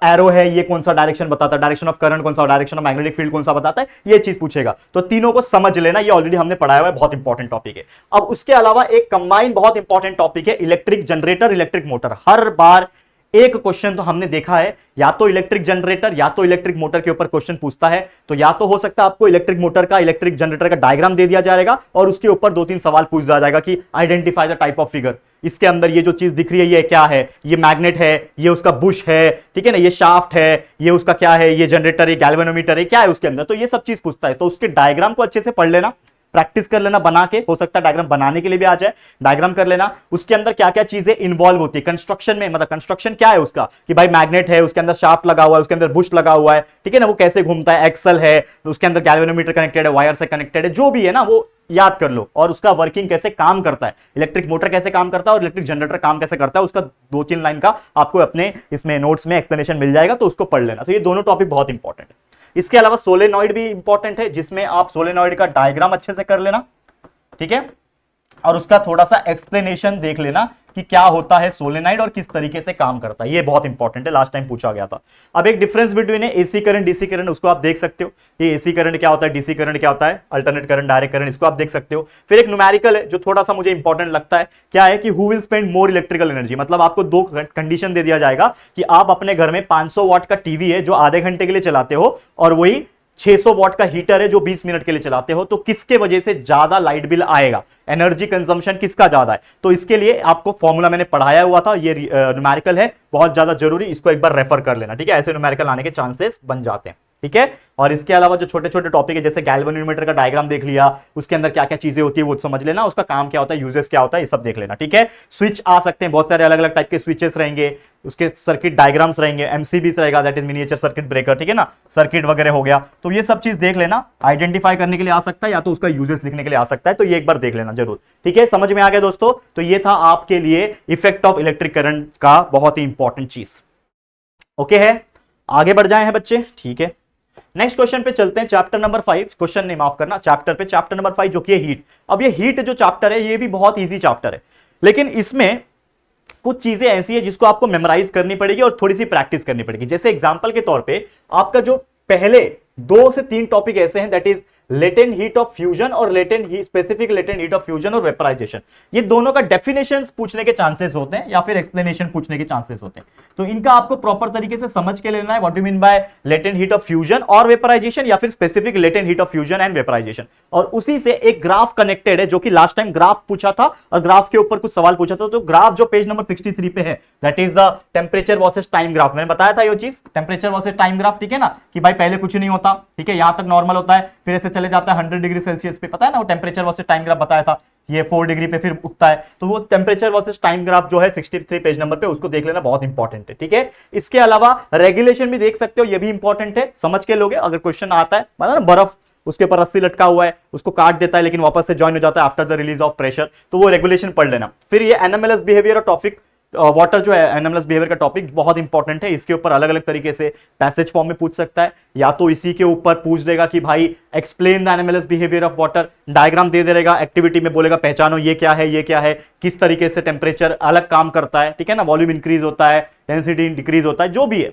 एरो है ये कौन सा डायरेक्शन बताता है, डायरेक्शन ऑफ करंट कौन सा, डायरेक्शन ऑफ मैग्नेटिक फील्ड कौन सा बताता है, ये चीज पूछेगा। तो तीनों को समझ लेना, ये ऑलरेडी हमने पढ़ाया हुआ है, बहुत इंपॉर्टेंट टॉपिक है। अब उसके अलावा एक कंबाइन बहुत इंपॉर्टेंट टॉपिक है इलेक्ट्रिक जनरेटर, इलेक्ट्रिक मोटर। हर बार एक क्वेश्चन तो हमने देखा है, या तो इलेक्ट्रिक जनरेटर या तो इलेक्ट्रिक मोटर के ऊपर क्वेश्चन पूछता है, तो या तो हो सकता है आपको इलेक्ट्रिक मोटर का, इलेक्ट्रिक जनरेटर का डायग्राम दे दिया जाएगा और उसके ऊपर 2-3 सवाल पूछ दिया जाएगा कि identify the type of figure, इसके अंदर ये जो चीज दिख रही है ये क्या है, ये मैग्नेट है, ये उसका बुश है, ठीक है ना, ये शाफ्ट है, ये उसका क्या है, ये जनरेटर है, गैल्वेनोमीटर है, क्या है उसके अंदर, तो ये सब चीज पूछता है। तो उसके डायग्राम को अच्छे से पढ़ लेना, प्रैक्टिस कर लेना बना के, हो सकता है डायग्राम बनाने के लिए भी आ जाए, डायग्राम कर लेना। उसके अंदर क्या क्या चीजें इन्वॉल्व होती है कंस्ट्रक्शन में, मतलब कंस्ट्रक्शन क्या है उसका, कि भाई मैग्नेट है, उसके अंदर शाफ्ट लगा हुआ है, उसके अंदर बुश लगा हुआ है, ठीक है ना, वो कैसे घूमता है, एक्सल है, उसके अंदर गैल्वेनोमीटर कनेक्टेड है, वायर से कनेक्टेड है, जो भी है ना वो याद कर लो, और उसका वर्किंग कैसे काम करता है, इलेक्ट्रिक मोटर कैसे काम करता है और इलेक्ट्रिक जनरेटर काम कैसे करता है, उसका 2-3 लाइन का आपको अपने इसमें नोट्स में एक्सप्लेनेशन मिल जाएगा, तो उसको पढ़ लेना। तो ये दोनों टॉपिक बहुत इंपॉर्टेंट है। इसके अलावा सोलेनॉइड भी इंपॉर्टेंट है, जिसमें आप सोलेनॉइड का डायग्राम अच्छे से कर लेना, ठीक है, और उसका थोड़ा सा एक्सप्लेनेशन देख लेना कि क्या होता है सोलेनाइड और किस तरीके से काम करता है, ये बहुत इंपॉर्टेंट है, लास्ट टाइम पूछा गया था। अब एक डिफरेंस बिटवीन है एसी करंट डीसी करंट, उसको आप देख सकते हो, ये एसी करंट क्या होता है, डीसी करंट क्या होता है, अल्टरनेट करंट, डायरेक्ट करंट, इसको आप देख सकते हो। फिर एक न्यूमेरिकल है जो थोड़ा सा मुझे इंपॉर्टेंट लगता है, क्या है कि who will spend more electrical energy, मतलब आपको 2 कंडीशन दे दिया जाएगा कि आप अपने घर में 500 वाट का टीवी है जो आधे घंटे के लिए चलाते हो, और वही 600 वॉट का हीटर है जो 20 मिनट के लिए चलाते हो, तो किसके वजह से ज्यादा लाइट बिल आएगा, एनर्जी कंजम्पशन किसका ज्यादा है। तो इसके लिए आपको फॉर्मूला मैंने पढ़ाया हुआ था, ये न्यूमेरिकल है, बहुत ज्यादा जरूरी, इसको एक बार रेफर कर लेना, ठीक है, ऐसे न्यूमेरिकल आने के चांसेस बन जाते हैं। ठीक है। और इसके अलावा जो छोटे छोटे टॉपिक है जैसे गैल्वेनोमीटर का डायग्राम देख लिया, उसके अंदर क्या क्या चीजें होती है वो समझ लेना, उसका काम क्या होता है, यूजेस क्या होता है, ये सब देख लेना, ठीक है। स्विच आ सकते हैं, बहुत सारे अलग अलग टाइप के स्विचेस रहेंगे, उसके सर्किट डायग्राम्स रहेंगे, एमसीबी रहेगा, that is miniature circuit breaker, ठीक है ना, सर्किट वगैरह हो गया। तो ये सब चीज देख लेना, आइडेंटिफाई करने के लिए आ सकता है या तो उसका यूजेस लिखने के लिए आ सकता है, तो ये एक बार देख लेना जरूर, ठीक है। समझ में आ गया दोस्तों? तो ये था आपके लिए इफेक्ट ऑफ इलेक्ट्रिक करंट का बहुत ही इंपॉर्टेंट चीज। ओके है, आगे बढ़ जाए हैं बच्चे, ठीक है। नेक्स्ट क्वेश्चन पे चलते हैं, चैप्टर नंबर 5, क्वेश्चन नहीं माफ करना, चैप्टर पे, चैप्टर नंबर 5 जो कि है हीट। अब ये हीट जो चैप्टर है ये भी बहुत इजी चैप्टर है, लेकिन इसमें कुछ चीजें ऐसी है जिसको आपको मेमोराइज करनी पड़ेगी और थोड़ी सी प्रैक्टिस करनी पड़ेगी। जैसे एग्जांपल के तौर पे आपका जो पहले 2 से 3 टॉपिक ऐसे हैं, that is latent heat of fusion और latent heat, specific latent heat of fusion और वेपराइजेशन, ये दोनों का डेफिनेशंस पूछने के चांसेस होते हैं या फिर एक्सप्लेनेशन पूछने के चांसेस होते हैं। तो इनका आपको प्रॉपर तरीके से समझ के लेना है, what do mean by latent heat of fusion और वेपराइजेशन, या फिर specific latent heat of fusion and vaporisation. और उसी से एक ग्राफ कनेक्टेड है, जो कि लास्ट टाइम ग्राफ पूछा था और ग्राफ के ऊपर कुछ सवाल पूछा था। तो ग्राफ जो पेज नंबर 63 पे है, that is the temperature versus time graph. मैंने बताया था ये चीज, टेम्परेचर वर्सेस टाइम ग्राफ, ठीक है ना, कि भाई पहले कुछ नहीं होता, ठीक है, यहां तक नॉर्मल होता है, फिर ऐसे चले जाता है 100 डिग्री सेल्सियस पे, पता है ना, वो टेम्परेचर वर्सेस टाइम ग्राफ बताया था, ये 4 डिग्री पे फिर उठता है। तो वो टेम्परेचर वर्सेस टाइम ग्राफ जो है 63 पेज नंबर पे, उसको देख लेना, बहुत इंपॉर्टेंट है, ठीक है। इसके अलावा रेगुलेशन भी देख सकते हो, ये भी इंपॉर्टेंट है, समझ के लोगे। अगर क्वेश्चन आता है, मतलब ना बर्फ उसके ऊपर रस्सी लटका हुआ है, उसको काट देता है लेकिन वापस से ज्वाइन हो जाता है after the release of pressure, तो वो रेगुलेशन पढ़ लेना। फिर ये एनएमएलएस बिहेवियर टॉपिक, वाटर जो है एनएमएलएस बिहेवियर का टॉपिक बहुत इंपॉर्टेंट है। इसके ऊपर अलग अलग तरीके से पैसेज फॉर्म में पूछ सकता है, या तो इसी के ऊपर पूछ देगा कि भाई explain the anomalous behaviour of water, diagram दे देगा, एक्टिविटी में बोलेगा पहचानो ये क्या है, ये क्या है, किस तरीके से टेम्परेचर अलग काम करता है, ठीक है ना, वॉल्यूम इंक्रीज होता है, डेंसिटी डिक्रीज होता है, जो भी है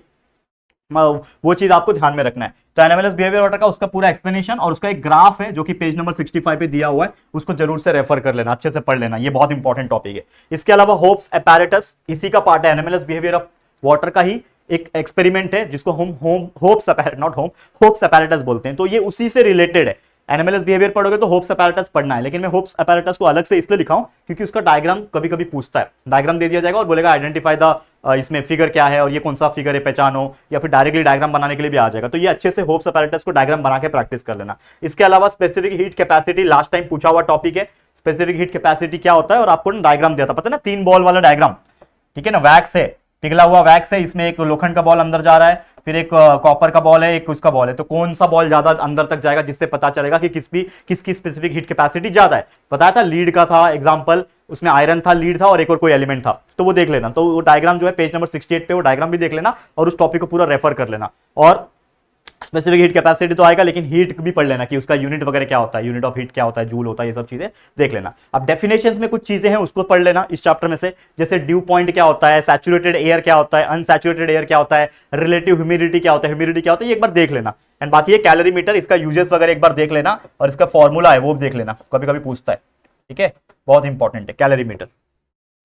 वो चीज आपको ध्यान में रखना है। तो एनएमएलएस बिहेवियर वाटर का उसका पूरा एक्सप्लेनेशन और उसका एक ग्राफ है जो कि पेज नंबर 65 पे दिया हुआ है, उसको जरूर से रेफर कर लेना, अच्छे से पढ़ लेना, ये बहुत इंपॉर्टेंट टॉपिक है। इसके अलावा होप्स एपैरेटस इसी का पार्ट है, एनएमएलएस बिहेवियर ऑफ वाटर का ही एक एक्सपेरिमेंट है जिसको हम होप्स एपैरेटस बोलते हैं, तो ये उसी से रिलेटेड है। एनएमएलएस बिहेवियर पढ़ोगे तो होप्स एपैरेटस पढ़ना है, लेकिन मैं होप्स एपैरेटस को अलग से इसलिए लिखा हूं क्योंकि उसका डायग्राम कभी कभी पूछता है, डायग्राम दे दिया जाएगा और बोलेगा आइडेंटिफाई द इसमें फिगर क्या है और ये कौन सा फिगर है पहचानो, या फिर डायरेक्टली डायग्राम बनाने के लिए भी आ जाएगा। तो ये अच्छे से होप्स एपैरेटस को डायग्राम बना के प्रैक्टिस कर लेना। इसके अलावा specific heat capacity last time पूछा हुआ टॉपिक है, स्पेसिफिक हीट कैपेसिटी क्या होता है, और आपको डायग्राम दिया था, पता है ना, 3 बॉल वाला डायग्राम, ठीक है ना, वैक्स है, पिघला हुआ वैक्स है, इसमें एक लोखंड का बॉल अंदर जा रहा है, फिर एक कॉपर का बॉल है, एक उसका बॉल है, तो कौन सा बॉल ज्यादा अंदर तक जाएगा, जिससे पता चलेगा कि किसकी स्पेसिफिक हीट कैपेसिटी ज्यादा है। बताया था लीड का था एग्जांपल, उसमें आयरन था, लीड था और एक और कोई एलिमेंट था, तो वो देख लेना। तो वो डायग्राम जो है पेज नंबर 68 पे, वो डायग्राम भी देख लेना और उस टॉपिक को पूरा रेफर कर लेना। और स्पेसिफिक हीट कैपेसिटी तो आएगा, लेकिन हीट भी पढ़ लेना कि उसका यूनिट वगैरह क्या होता है, यूनिट ऑफ हीट क्या होता है, जूल होता है, ये सब चीजें देख लेना। अब डेफिनेशंस में कुछ चीजें हैं उसको पढ़ लेना इस चैप्टर में से, जैसे ड्यू पॉइंट क्या होता है, सैचुरेटेड एयर क्या होता है, अनसैचुरेटेड एयर क्या होता है, रिलेटिव ह्यूमिडिटी क्या होता है, ह्यूमिडिटी क्या होता है, ये एक बार देख लेना। एंड बाकी ये कैलोरीमीटर, इसका यूजेस वगैरह एक बार देख लेना और इसका फॉर्मूला है वो देख लेना, कभी कभी पूछता है, ठीक है, बहुत इंपॉर्टेंट है कैलोरीमीटर,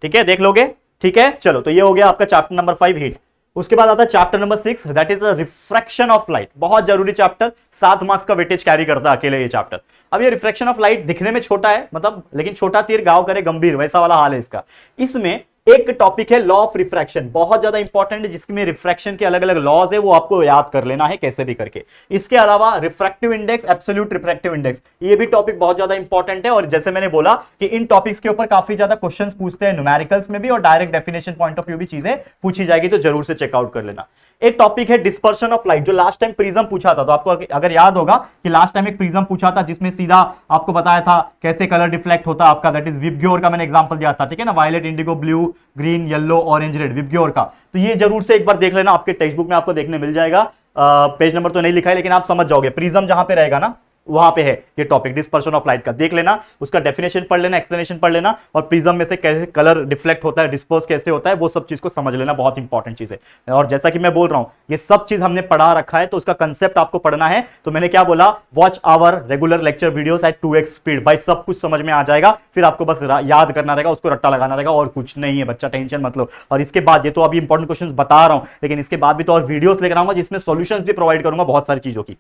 ठीक है, देख लोगे, ठीक है। चलो, तो ये हो गया आपका चैप्टर नंबर 5 हीट। उसके बाद आता है chapter number 6, that is refraction of light, बहुत जरूरी चैप्टर, 7 मार्क्स का वेटेज कैरी करता है अकेले ये चैप्टर। अब ये रिफ्रैक्शन ऑफ लाइट दिखने में छोटा है, मतलब, लेकिन छोटा तीर गाँव करे गंभीर, वैसा वाला हाल है इसका। इसमें एक टॉपिक है लॉ ऑफ रिफ्रैक्शन, बहुत ज्यादा इंपॉर्टेंट है, जिसमें रिफ्रैक्शन के अलग अलग लॉज है, वो आपको याद कर लेना है कैसे भी करके। इसके अलावा refractive index, absolute refractive index, ये भी टॉपिक बहुत ज्यादा इंपॉर्टेंट है। और जैसे मैंने बोला कि इन टॉपिक्स के ऊपर काफी ज्यादा क्वेश्चंस पूछते हैं न्यूमेरिकल्स में भी, और direct definition point of view भी चीजें पूछी जाएगी, तो जरूर से चेकआउट कर लेना। एक टॉपिक है डिस्पर्शन ऑफ लाइट, जो लास्ट टाइम प्रिज्म पूछा था, तो आपको अगर याद होगा कि लास्ट टाइम एक प्रिज्म पूछा था जिसमें सीधा आपको बताया था कैसे कलर डिफ्लेक्ट होता है आपका, दैट इज विबग्योर का मैंने एग्जांपल दिया था, ठीक है ना, violet, indigo, blue, green, yellow, orange, red, VIBGYOR का। तो ये जरूर से एक बार देख लेना, आपके टेक्स्ट बुक में आपको देखने मिल जाएगा, पेज नंबर तो नहीं लिखा है लेकिन आप समझ जाओगे, प्रिज्म जहां पे रहेगा ना वहां पे है ये टॉपिक डिस्पर्शन ऑफ लाइट का, देख लेना, उसका डेफिनेशन पढ़ लेना, एक्सप्लेनेशन पढ़ लेना, और प्रिज्म में से कैसे कलर डिफ्लेक्ट होता है, डिस्पर्स कैसे होता है, वो सब चीज को समझ लेना, बहुत इंपॉर्टेंट चीज है। और जैसा कि मैं बोल रहा हूं, ये सब चीज हमने पढ़ा रखा है, तो उसका कंसेप्ट आपको पढ़ना है। तो मैंने क्या बोला, watch our regular lecture videos at 2x speed, भाई सब कुछ समझ में आ जाएगा, फिर आपको बस याद करना रहेगा, उसको रट्टा लगाना रहेगा, और कुछ नहीं है बच्चा, टेंशन मत लो। और इसके बाद, ये तो अभी इंपॉर्टेंट क्वेश्चन बता रहा हूं, लेकिन इसके बाद भी तो और वीडियोस लेकर आऊंगा जिसमें सॉल्यूशंस भी प्रोवाइड करूंगा बहुत सारी चीजों की,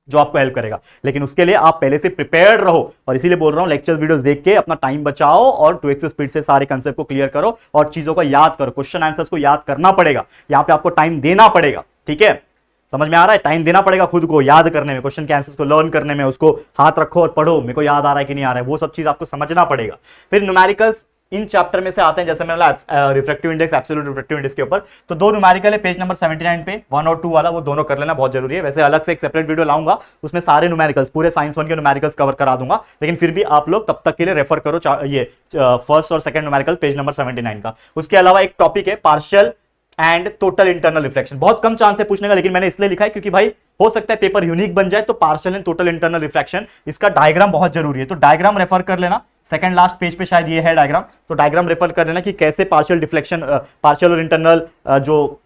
जो आपको हेल्प करेगा। लेकिन उसके लिए आप पहले से प्रिपेयर्ड रहो, और इसीलिए बोल रहा हूं लेक्चर वीडियोस देख के अपना टाइम बचाओ और 2x स्पीड से सारे कंसेप्ट को क्लियर करो और चीजों को याद करो, क्वेश्चन आंसर्स को याद करना पड़ेगा, यहां पे आपको टाइम देना पड़ेगा, ठीक है। समझ में आ रहा है? टाइम देना पड़ेगा खुद को याद करने में, क्वेश्चन के आंसर्स को लर्न करने में, उसको हाथ रखो और पढ़ो, मेरे को याद आ रहा है कि नहीं आ रहा है, वो सब चीज आपको समझना पड़ेगा। फिर न्यूमेरिकल्स इन चैप्टर में से आते हैं, जैसे मैंने बोला refractive index, absolute refractive index के ऊपर। तो दो न्यूमेरिकल है पेज नंबर 79 पे, 1 और 2 वाला, वो दोनों कर लेना, बहुत जरूरी है। वैसे अलग से एक सेपरेट वीडियो लाऊंगा, उसमें सारे न्यूमेरिकल्स, पूरे साइंस 1 के न्यूमेरिकल्स कवर करा दूंगा, लेकिन फिर भी आप लोग तब तक के लिए रेफर करो ये फर्स्ट और सेकंड न्यूमेरिकल पेज नंबर 79 का। उसके अलावा एक टॉपिक है partial and total internal reflection, बहुत कम चांस है पूछने का, लेकिन मैंने इसलिए लिखा है क्योंकि भाई हो सकता है पेपर यूनिक बन जाए। तो partial and total internal reflection, इसका डायग्राम बहुत जरूरी है, तो डायग्राम रेफर कर लेना, सेकंड लास्ट पेज पे शायद ये है डायग्राम, तो डायग्राम रेफर कर लेना कि कैसे पार्शियल डिफ्लेक्शन, पार्शियल और इंटरनल जो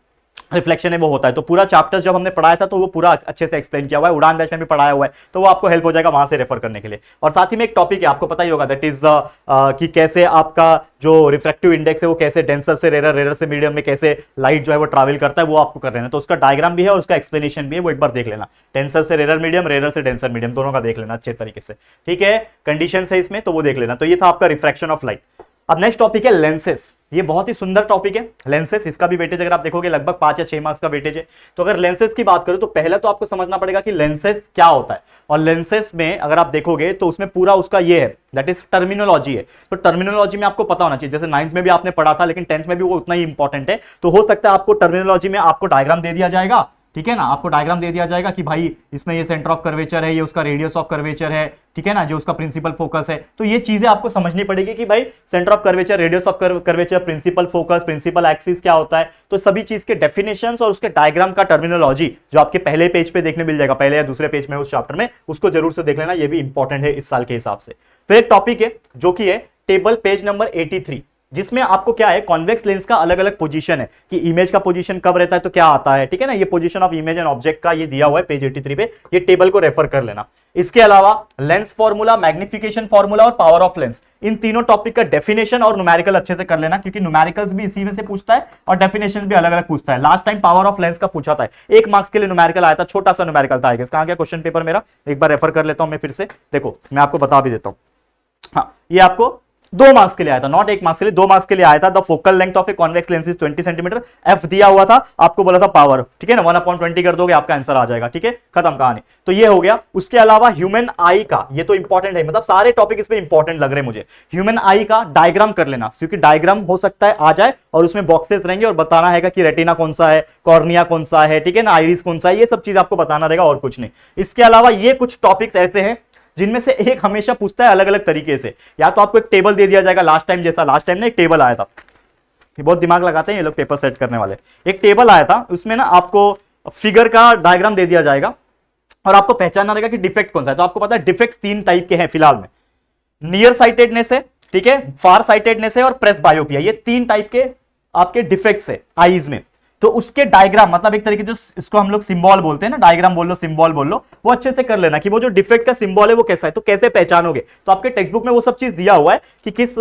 रिफ्लेक्शन है वो होता है। तो पूरा चैप्टर जब हमने पढ़ाया था तो वो पूरा अच्छे से एक्सप्लेन किया हुआ है, उड़ान बैच में भी पढ़ाया हुआ है, तो वो आपको हेल्प हो जाएगा वहां से रेफर करने के लिए। और साथ ही में एक टॉपिक है, आपको पता ही होगा, दैट इज कि कैसे आपका जो रिफ्रैक्टिव इंडेक्स है वो कैसे डेंसर से रेयर, रेयर से मीडियम में कैसे लाइट जो है वो ट्रैवल करता है, वो आपको कर लेना। तो उसका डायग्राम भी है और उसका एक्सप्लेनेशन भी है, वो एक बार देख लेना। डेंसर से रेयर मीडियम, रेयर से डेंसर मीडियम, दोनों का देख लेना अच्छे तरीके से, ठीक है। कंडीशन है इसमें, तो वो देख लेना। तो ये था आपका रिफ्रैक्शन ऑफ लाइट। अब नेक्स्ट टॉपिक है लेंसेस, ये बहुत ही सुंदर टॉपिक है लेंसेस। इसका भी वेटेज अगर आप देखोगे लगभग 5 या 6 मार्क्स का वेटेज है। तो अगर लेंसेस की बात करूं तो पहले तो आपको समझना पड़ेगा कि लेंसेस क्या होता है, और लेंसेस में अगर आप देखोगे तो उसमें पूरा उसका ये है, दैट इज टर्मिनोलॉजी है। तो टर्मिनोलॉजी में आपको पता होना चाहिए, जैसे 9th में भी आपने पढ़ा था, लेकिन 10th में भी वो उतना ही इंपॉर्टेंट है। तो हो सकता है आपको टर्मिनोलॉजी में आपको डायग्राम दे दिया जाएगा, ठीक है ना, आपको डायग्राम दे दिया जाएगा कि भाई इसमें ये सेंटर ऑफ कर्वेचर है, ये उसका रेडियस ऑफ कर्वेचर है, ठीक है ना, जो उसका प्रिंसिपल फोकस है। तो ये चीजें आपको समझनी पड़ेगी कि भाई centre of curvature, radius of curvature, principal focus, principal axis क्या होता है। तो सभी चीज के डेफिनेशंस और उसके डायग्राम का टर्मिनोलॉजी जो आपके पहले पेज पे देखने मिल जाएगा, पहले या दूसरे पेज में उस चैप्टर में, उसको जरूर से देख लेना, ये भी इंपॉर्टेंट है इस साल के हिसाब से। फिर एक टॉपिक है जो कि है टेबल पेज नंबर 83, जिसमें आपको क्या है, कॉन्वेक्स लेंस का अलग अलग पोजीशन है कि इमेज का पोजीशन कब रहता है तो क्या आता है, ठीक है ना। ये position of image and object का ये दिया हुआ है पेज 83 पे, ये टेबल को रेफर कर लेना। इसके अलावा लेंस फॉर्मूला, मैग्निफिकेशन फॉर्मूला और पावर ऑफ लेंस, इन तीनों टॉपिक का डेफिनेशन और न्यूमेरिकल अच्छे से कर लेना, क्योंकि न्यूमेरिकल्स भी इसी में से पूछता है और डेफिनेशन भी अलग अलग पूछता है। Last time power of lens का पूछा था, 1 मार्क्स के लिए न्यूमेरिकल आया था, छोटा सा न्यूमेरिकल था। कहां गया क्वेश्चन पेपर मेरा, एक बार रेफर कर लेता हूं मैं फिर से, देखो मैं आपको बता भी देता हूं। हाँ, ये आपको 2 मार्क्स के लिए आया था, नॉट 1 मार्क्स के लिए, 2 मार्क्स के लिए आया था। The focal length of a convex lens is 20 centimetre, F दिया हुआ था, आपको बोला था पावर, ठीक है ना, 1/20 कर दोगे आपका आंसर आ जाएगा, ठीक है, खत्म कहानी। तो ये हो गया। उसके अलावा ह्यूमन आई का, ये तो इंपॉर्टेंट है, मतलब सारे टॉपिक इसमें इंपॉर्टेंट लग रहे हैं मुझे। ह्यूमन आई का डायग्राम कर लेना, क्योंकि डायग्राम हो सकता है आ जाए और उसमें बॉक्सेस रहेंगे और बताना है कि रेटिना कौन सा है, कॉर्निया कौन सा है, ठीक है ना, आइरिस कौन सा है, ये सब चीज आपको बताना रहेगा और कुछ नहीं। इसके अलावा ये कुछ टॉपिक्स ऐसे हैं जिनमें से एक हमेशा पूछता है अलग अलग तरीके से, या तो आपको एक टेबल दे दिया जाएगा लास्ट टाइम जैसा, लास्ट टाइम ना एक टेबल आया था, ये बहुत दिमाग लगाते हैं ये लोग पेपर सेट करने वाले, एक टेबल आया था, उसमें ना आपको फिगर का डायग्राम दे दिया जाएगा और आपको पहचानना रहेगा कि डिफेक्ट कौन सा है। तो आपको पता है डिफेक्ट्स 3 टाइप के हैं फिलहाल में, नियर साइटेडनेस है, ठीक है, फार साइटेडनेस है और प्रेस बायोपिया, ये 3 टाइप के आपके डिफेक्ट्स है आईज में। तो उसके डायग्राम, मतलब एक तरीके से इसको हम लोग सिंबल बोलते हैं ना, डायग्राम बोल लो, सिंबल बोल लो, वो अच्छे से कर लेना कि वो जो डिफेक्ट का सिंबल है वो कैसा है, तो कैसे पहचानोगे। तो आपके टेक्स्ट बुक में वो सब चीज दिया हुआ है कि किस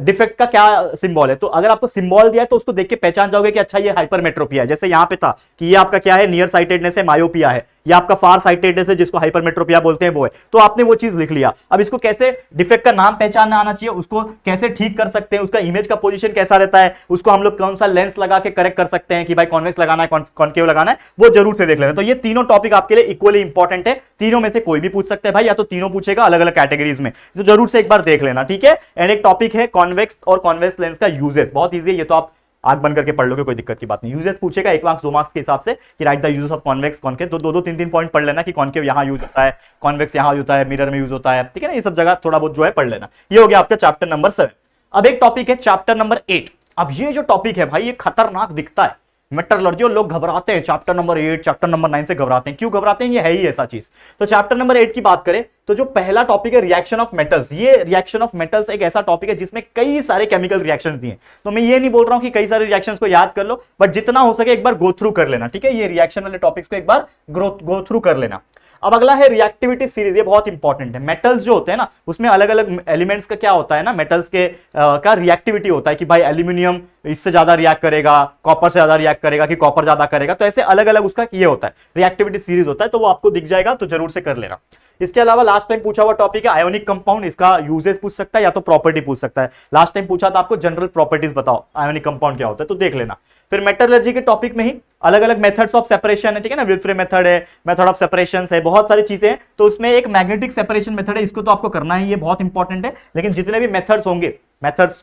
डिफेक्ट का क्या सिंबल है। तो अगर आपको सिंबल दिया है तो उसको देख के पहचान जाओगे कि अच्छा ये हाइपरमेट्रोपिया है, जैसे यहां पे था कि ये आपका क्या है, नियर साइटेडनेस है, मायोपिया है, या आपका फार साइटेडनेस है जिसको हाइपरमेट्रोपिया बोलते हैं वो है। तो आपने वो चीज लिख लिया। अब इसको कैसे डिफेक्ट का नाम पहचानना आना चाहिए, उसको कैसे ठीक कर सकते हैं, उसका इमेज का पोजीशन कैसा रहता है, उसको हम लोग कौन सा लेंस लगा के करेक्ट कर सकते हैं कि भाई कॉन्वेक्स लगाना है कॉनकेव लगाना है, वो जरूर से देख लेना। तो ये तीनों टॉपिक आपके लिए इक्वली इंपॉर्टेंट है, तीनों में से कोई भी पूछ सकते हैं भाई, या तो तीनों पूछेगा अलग अलग कैटेगरीज में, तो जरूर से एक बार देख लेना, ठीक है। एंड एक टॉपिक है कॉन्वेक्स और कॉन्वेक्स लेंस का यूजेस, बहुत ईजी है, ये तो आप आंख बंद करके पढ़ लोगे, कोई दिक्कत की बात नहीं। यूजेस पूछेगा 1 मार्क्स 2 मार्क्स के हिसाब से कि right the uses of convex concave, तो 2-2 3-3 पॉइंट पढ़ लेना कि कॉनकेव यहां यूज होता है, कॉन्वेक्स यहां होता है, मिरर में यूज होता है, ठीक है ना, ये सब जगह थोड़ा बहुत जो है पढ़ लेना। ये हो गया आपका चैप्टर नंबर 7। अब एक टॉपिक है चैप्टर नंबर 8। अब ये जो टॉपिक है भाई ये खतरनाक दिखता है, मेटलर्जी, और लोग घबराते हैं चैप्टर नंबर 8 चैप्टर नंबर 9 से घबराते हैं। क्यों घबराते हैं, ये है ही ऐसा चीज। तो चैप्टर नंबर 8 की बात करें तो जो पहला टॉपिक है रिएक्शन ऑफ मेटल्स, ये रिएक्शन ऑफ मेटल्स एक ऐसा टॉपिक है जिसमें कई सारे केमिकल रिएक्शंस दिए। तो मैं ये नहीं बोल रहा हूं कि कई सारे रिएक्शंस को याद कर लो, बट जितना हो सके एक बार गो थ्रू कर लेना, ठीक है, ये रिएक्शन वाले टॉपिक्स को एक बार गो थ्रू कर लेना। अब अगला है रिएक्टिविटी सीरीज, ये बहुत इंपॉर्टेंट है। मेटल्स जो होते हैं ना उसमें अलग अलग एलिमेंट्स का क्या होता है ना, मेटल्स के का रिएक्टिविटी होता है कि भाई एल्यूमिनियम इससे ज्यादा रिएक्ट करेगा, कॉपर से ज्यादा रिएक्ट करेगा कि कॉपर ज्यादा करेगा, तो ऐसे अलग अलग उसका ये होता है, रिएक्टिविटी सीरीज होता है, तो वो आपको दिख जाएगा, तो जरूर से कर लेना। इसके अलावा लास्ट टाइम पूछा हुआ टॉपिक है आयोनिक कंपाउंड, इसका यूजेस पूछ सकता है या तो प्रॉपर्टी पूछ सकता है। लास्ट टाइम पूछा था आपको जनरल प्रॉपर्टीज बताओ आयोनिक कंपाउंड क्या होता है, तो देख लेना। फिर मेटलर्जी के टॉपिक में ही अलग अलग मेथड्स ऑफ सेपरेशन है, ठीक है ना, विल्फ्रे मेथड है, मेथड ऑफ सेपरेशन है, बहुत सारी चीजें हैं। तो उसमें एक मैग्नेटिक सेपरेशन मेथड है, इसको तो आपको करना है, ये बहुत इंपॉर्टेंट है। लेकिन जितने भी मेथड्स होंगे, मेथड्स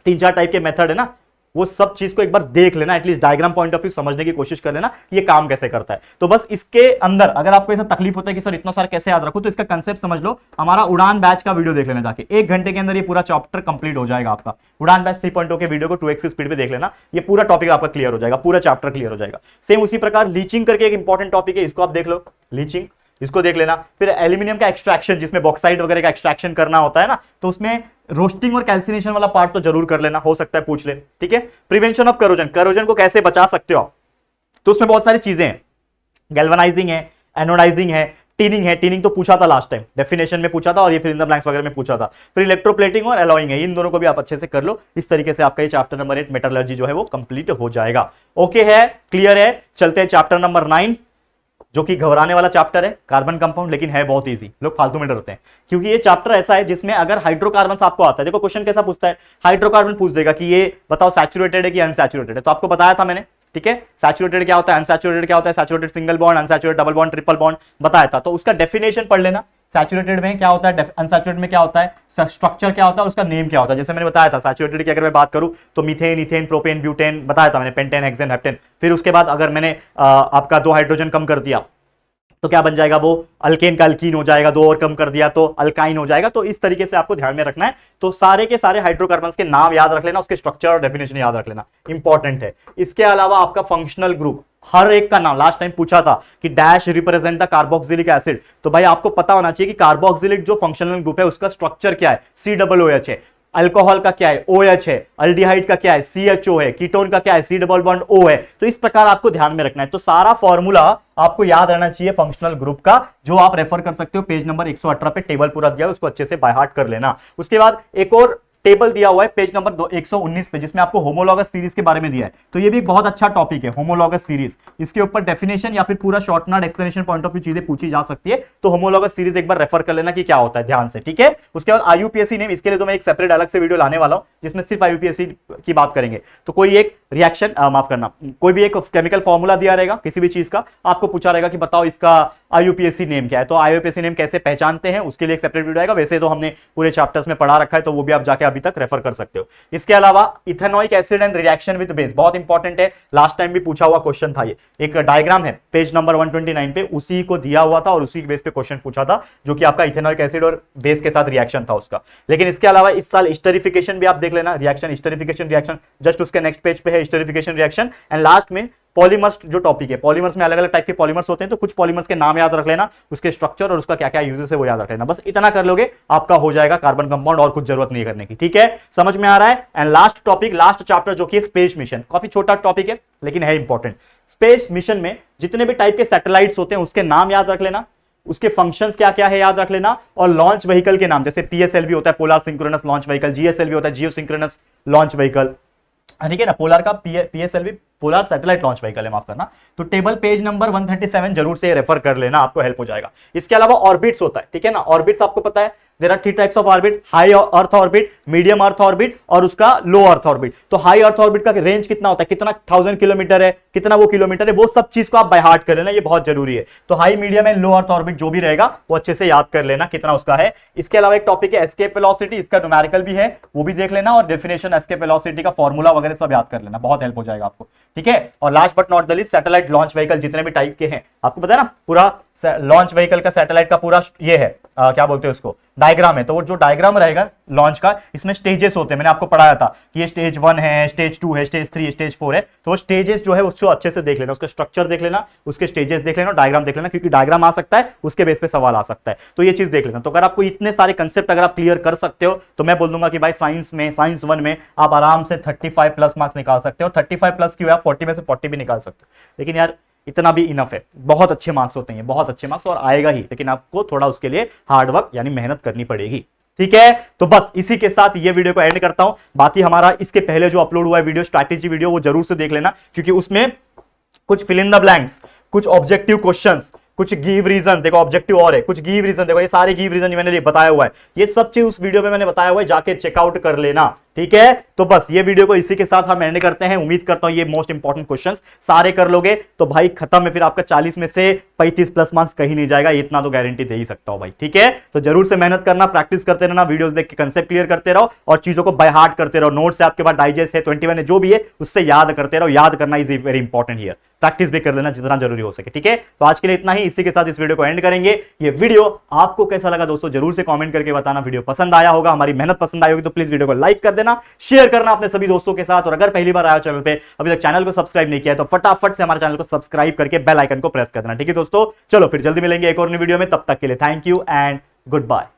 3-4 टाइप के मेथड है ना, वो सब चीज को एक बार देख लेना, at least diagram point of view समझने की कोशिश कर लेना ये काम कैसे करता है। तो बस इसके अंदर अगर आपको ऐसा तकलीफ होता है कि सर इतना सारा कैसे याद रखूं, तो इसका कंसेप्ट समझ लो, हमारा उड़ान बैच का वीडियो देख लेना जाके, 1 घंटे के अंदर ये पूरा चैप्टर कंप्लीट हो जाएगा आपका। उड़ान बैच 3.0 के वीडियो को 2x की स्पीड पे देख लेना, ये पूरा टॉपिक आपका क्लियर हो जाएगा, पूरा चैप्टर क्लियर हो जाएगा। सेम उसी प्रकार लीचिंग करके एक इंपॉर्टेंट टॉपिक है, इसको आप देख लो, लीचिंग, इसको देख लेना। फिर एल्यूमिनियम का एक्सट्रैक्शन, जिसमें बॉक्साइट वगैरह का एक्सट्रैक्शन करना होता है ना, तो उसमें रोस्टिंग और कैल्सिनेशन वाला पार्ट तो जरूर कर लेना, हो सकता है पूछ ले, ठीक है। प्रिवेंशन ऑफ करोजन, करोजन को कैसे बचा सकते हो, तो उसमें बहुत सारी चीजें हैं, गैल्वेनाइजिंग है, एनोडाइजिंग है, टीनिंग है, टीनिंग तो पूछा था लास्ट टाइम, डेफिनेशन में पूछा था, और ये फिर इन द ब्लैंक्स वगैरह में पूछा था। फिर इलेक्ट्रोप्लेटिंग और एलॉइंग है, इन दोनों को भी आप अच्छे से कर लो। इस तरीके से आपका ये चैप्टर नंबर 8 मेटलर्जी जो है वो कंप्लीट हो जाएगा। ओके है, क्लियर है। चलते हैं चैप्टर नंबर 9, जो कि घबराने वाला चैप्टर है, कार्बन कंपाउंड, लेकिन है बहुत इजी, लोग फालतू में डरते हैं, क्योंकि ये चैप्टर ऐसा है जिसमें अगर हाइड्रोकार्बन आपको आता है, देखो क्वेश्चन कैसा पूछता है, हाइड्रोकार्बन पूछ देगा कि ये बताओ सैचुरेटेड है कि अनसैचुरेटेड है, तो आपको बताया था मैंने, ठीक है, सैचुरेटेड क्या होता है, अनसैचुरेटेड क्या होता है, saturated single bond, unsaturated double bond, triple bond बताया था। तो उसका डेफिनेशन पढ़ लेना, सैचुरेटेड में क्या होता है, अनसैचुरेटेड में क्या होता है, स्ट्रक्चर क्या होता है, उसका नेम क्या होता है। जैसे मैंने बताया था सैचुरेटेड की अगर मैं बात करूं तो मीथेन, इथेन, प्रोपेन, ब्यूटेन बताया था मैंने, पेंटेन, हेक्सेन, हेप्टेन। फिर उसके बाद अगर मैंने आपका 2 हाइड्रोजन कम कर दिया तो क्या बन जाएगा, वो अल्केन का अल्कीन हो जाएगा, 2 और कम कर दिया तो अल्काइन हो जाएगा। तो इस तरीके से आपको ध्यान में रखना है। तो सारे के सारे हाइड्रोकार्बन्स के नाम याद रख लेना, उसके स्ट्रक्चर और डेफिनेशन याद रख लेना, इंपॉर्टेंट है। इसके अलावा आपका फंक्शनल ग्रुप, हर एक का नाम, लास्ट टाइम पूछा था कि dash represent the carboxylic acid, तो भाई आपको पता होना चाहिए कि कार्बोक्सिलिक जो फंक्शनल ग्रुप है उसका स्ट्रक्चर क्या है, COOH है, अल्कोहल का क्या है, OH है, अल्डिहाइड का क्या है, CHO है, कीटोन का क्या है, C डबल बॉन्ड O है। तो इस प्रकार आपको ध्यान में रखना है। तो सारा फॉर्मूला आपको याद रहना चाहिए फंक्शनल ग्रुप का, जो आप रेफर कर सकते हो पेज नंबर 118 पे, टेबल पूरा दिया है, उसको अच्छे से बाय हार्ट कर लेना। उसके बाद एक और टेबल दिया हुआ है पेज नंबर 119 पे, जिसमें आपको होमोलॉगस सीरीज के बारे में दिया है। तो ये भी एक बहुत अच्छा टॉपिक है, होमोलॉगस सीरीज। इसके ऊपर डेफिनेशन या फिर पूरा short note explanation point of view चीजें पूछी जा सकती है। तो होमोलॉगस सीरीज एक बार रेफर कर लेना कि क्या होता है, ध्यान से, ठीक है। उसके बाद IUPAC नेम, इसके लिए तो मैं एक सेपरेट अलग से वीडियो लाने वाला हूं, जिसमें सिर्फ IUPAC की बात करेंगे। तो कोई एक रिएक्शन, माफ करना, कोई भी एक केमिकल फॉर्मूला दिया रहेगा किसी भी चीज का, आपको पूछा रहेगा कि बताओ इसका IUPAC नेम क्या है, तो IUPAC नेम कैसे पहचानते हैं उसके लिए एक सेपरेट वीडियो आएगा। वैसे तो हमने पूरे चैप्टर्स में पढ़ा रखा है, तो वो भी आप जाके अभी तक रेफर कर सकते हो। इसके अलावा ethanoic acid and reaction with base, बहुत इंपॉर्टेंट है, लास्ट टाइम भी पूछा हुआ क्वेश्चन था। ये एक डायग्राम है पेज नंबर 129 पे, उसी को दिया हुआ था और उसी के बेस पे क्वेश्चन पूछा था, जो कि आपका इथेनॉइक एसिड और बेस के साथ रिएक्शन था उसका। लेकिन इसके अलावा इस साल स्टरीफिकेशन भी आप देख लेना, रिएक्शन, स्टरीफिकेशन रिएक्शन, जस्ट उसके नेक्स्ट पेज पे है स्टरीफिकेशन रिएक्शन। एंड लास्ट में पॉलीमर्स जो टॉपिक है, पॉलीमर्स में अलग अलग टाइप के पॉलीमर्स होते हैं, तो कुछ पॉलीमर्स के नाम याद रख लेना, उसके स्ट्रक्चर और उसका क्या क्या यूजेस है वो याद रख लेना। बस इतना कर लोगे आपका हो जाएगा कार्बन कंपाउंड, और कुछ जरूरत नहीं करने की, ठीक है, समझ में आ रहा है। And last topic, last chapter जो कि स्पेस मिशन, काफी छोटा टॉपिक है लेकिन है इंपॉर्टेंट। स्पेस मिशन में जितने भी टाइप के सैटेलाइट्स होते हैं उसके नाम याद रख लेना, उसके फंक्शंस क्या क्या है याद रख लेना, और लॉन्च व्हीकल के नाम, जैसे PSLV होता है, polar synchronous launch vehicle, GSLV होता है, जियो सिंक्रोनस लॉन्च व्हीकल, ठीक है ना। पोलर का PSLV polar satellite launch vehicle है, माफ करना। तो टेबल पेज नंबर 137 जरूर से रेफर कर लेना, आपको हेल्प हो जाएगा। इसके अलावा ऑर्बिट्स होता है, ठीक है ना। ऑर्बिट्स आपको पता है, there are 3 types of orbit, high earth orbit, medium earth orbit और उसका लो अर्थ ऑर्बिट। तो हाई अर्थ ऑर्बिट का रेंज कितना होता है, कितना 1000 किलोमीटर है, कितना वो किलोमीटर है, वो सब चीज को आप बाय हार्ट कर लेना, ये बहुत जरूरी है। तो high, medium and low earth orbit जो भी रहेगा वो अच्छे से याद कर लेना कितना उसका है। इसके अलावा एक टॉपिक है एस्केप वेलोसिटी, इसका न्यूमेरिकल भी है, वो भी देख लेना, और डेफिनेशन एस्केप वेलोसिटी का फॉर्मूला वगैरह सब याद कर लेना, बहुत हेल्प हो जाएगा आपको, ठीक है। और last but not the least, satellite launch vehicle जितने भी टाइप के हैं, आपको पता है ना, पूरा लॉन्च व्हीकल का, सैटेलाइट का पूरा ये है, क्या बोलते हैं उसको, डायग्राम है। तो वो जो डायग्राम रहेगा लॉन्च का, इसमें स्टेजेस होते हैं, मैंने आपको पढ़ाया था कि ये स्टेज 1 है, स्टेज 2 है, स्टेज 3, स्टेज 4 है। तो वो स्टेजेस जो है उसको अच्छे से देख लेना, उसका स्ट्रक्चर देख लेना, उसके स्टेजेस देख लेना, डायग्राम देख लेना, क्योंकि डायग्राम आ सकता है उसके बेस पे सवाल आ सकता है, तो ये चीज देख लेना। तो अगर आपको इतने सारे कंसेप्ट अगर आप क्लियर कर सकते हो, तो मैं बोल दूंगा कि भाई साइंस में, साइंस 1 में आप आराम से 35 प्लस मार्क्स निकाल सकते हो। 35 प्लस क्यों, आप 40 में से 40 भी निकाल सकते हो, लेकिन यार इतना भी इनफ है, बहुत अच्छे मार्क्स होते हैं, बहुत अच्छे मार्क्स, और आएगा ही, लेकिन आपको थोड़ा उसके लिए हार्ड वर्क यानी मेहनत करनी पड़ेगी, ठीक है। तो बस इसी के साथ ये वीडियो को एंड करता हूं। बाकी हमारा इसके पहले जो अपलोड हुआ है वीडियो, स्ट्रैटेजी वीडियो, वो जरूर से देख लेना, क्योंकि उसमें कुछ फिल इन द ब्लैंक्स, कुछ ऑब्जेक्टिव क्वेश्चंस, कुछ गिव रीजन, देखो ऑब्जेक्टिव और है, कुछ गिव रीजन, देखो ये सारे गिव रीजन मैंने बताया हुआ है, ये सब चीज उस वीडियो में मैंने बताया हुआ है, जाके चेकआउट कर लेना, ठीक है, तो बस ये वीडियो को इसी के साथ हम एंड करते हैं। उम्मीद करता हूं ये मोस्ट इंपॉर्टेंट क्वेश्चंस सारे कर लोगे तो भाई खत्म है, फिर आपका 40 में से 35 प्लस मार्क्स कहीं नहीं जाएगा, इतना तो गारंटी दे ही सकता हूं भाई। ठीक है, तो जरूर से मेहनत करना, प्रैक्टिस करते रहना, वीडियोस देख के कंसेप्ट क्लियर करते रहो और चीजों को बाय हार्ट करते रहो। नोट्स है आपके पास, डाइजेस्ट है, 21 है, जो भी है उससे याद करते रहो। याद करना is very important here, practice भी कर लेना जितना जरूरी हो सके। ठीक है, तो आज के लिए इतना ही, इसी के साथ इस वीडियो को एंड करेंगे। ये वीडियो आपको कैसा लगा दोस्तों जरूर से कमेंट करके बताना। वीडियो पसंद आया होगा, हमारी मेहनत पसंद आई होगी तो प्लीज वीडियो को लाइक कर देना, शेयर करना अपने सभी दोस्तों के साथ। और अगर पहली बार आया चैनल पे, अभी तक चैनल को सब्सक्राइब नहीं किया है तो फटाफट से हमारे चैनल को सब्सक्राइब करके बेल आइकन को प्रेस कर देना। ठीक है दोस्तों, चलो फिर जल्दी मिलेंगे एक और नई वीडियो में, तब तक के लिए thank you and good bye.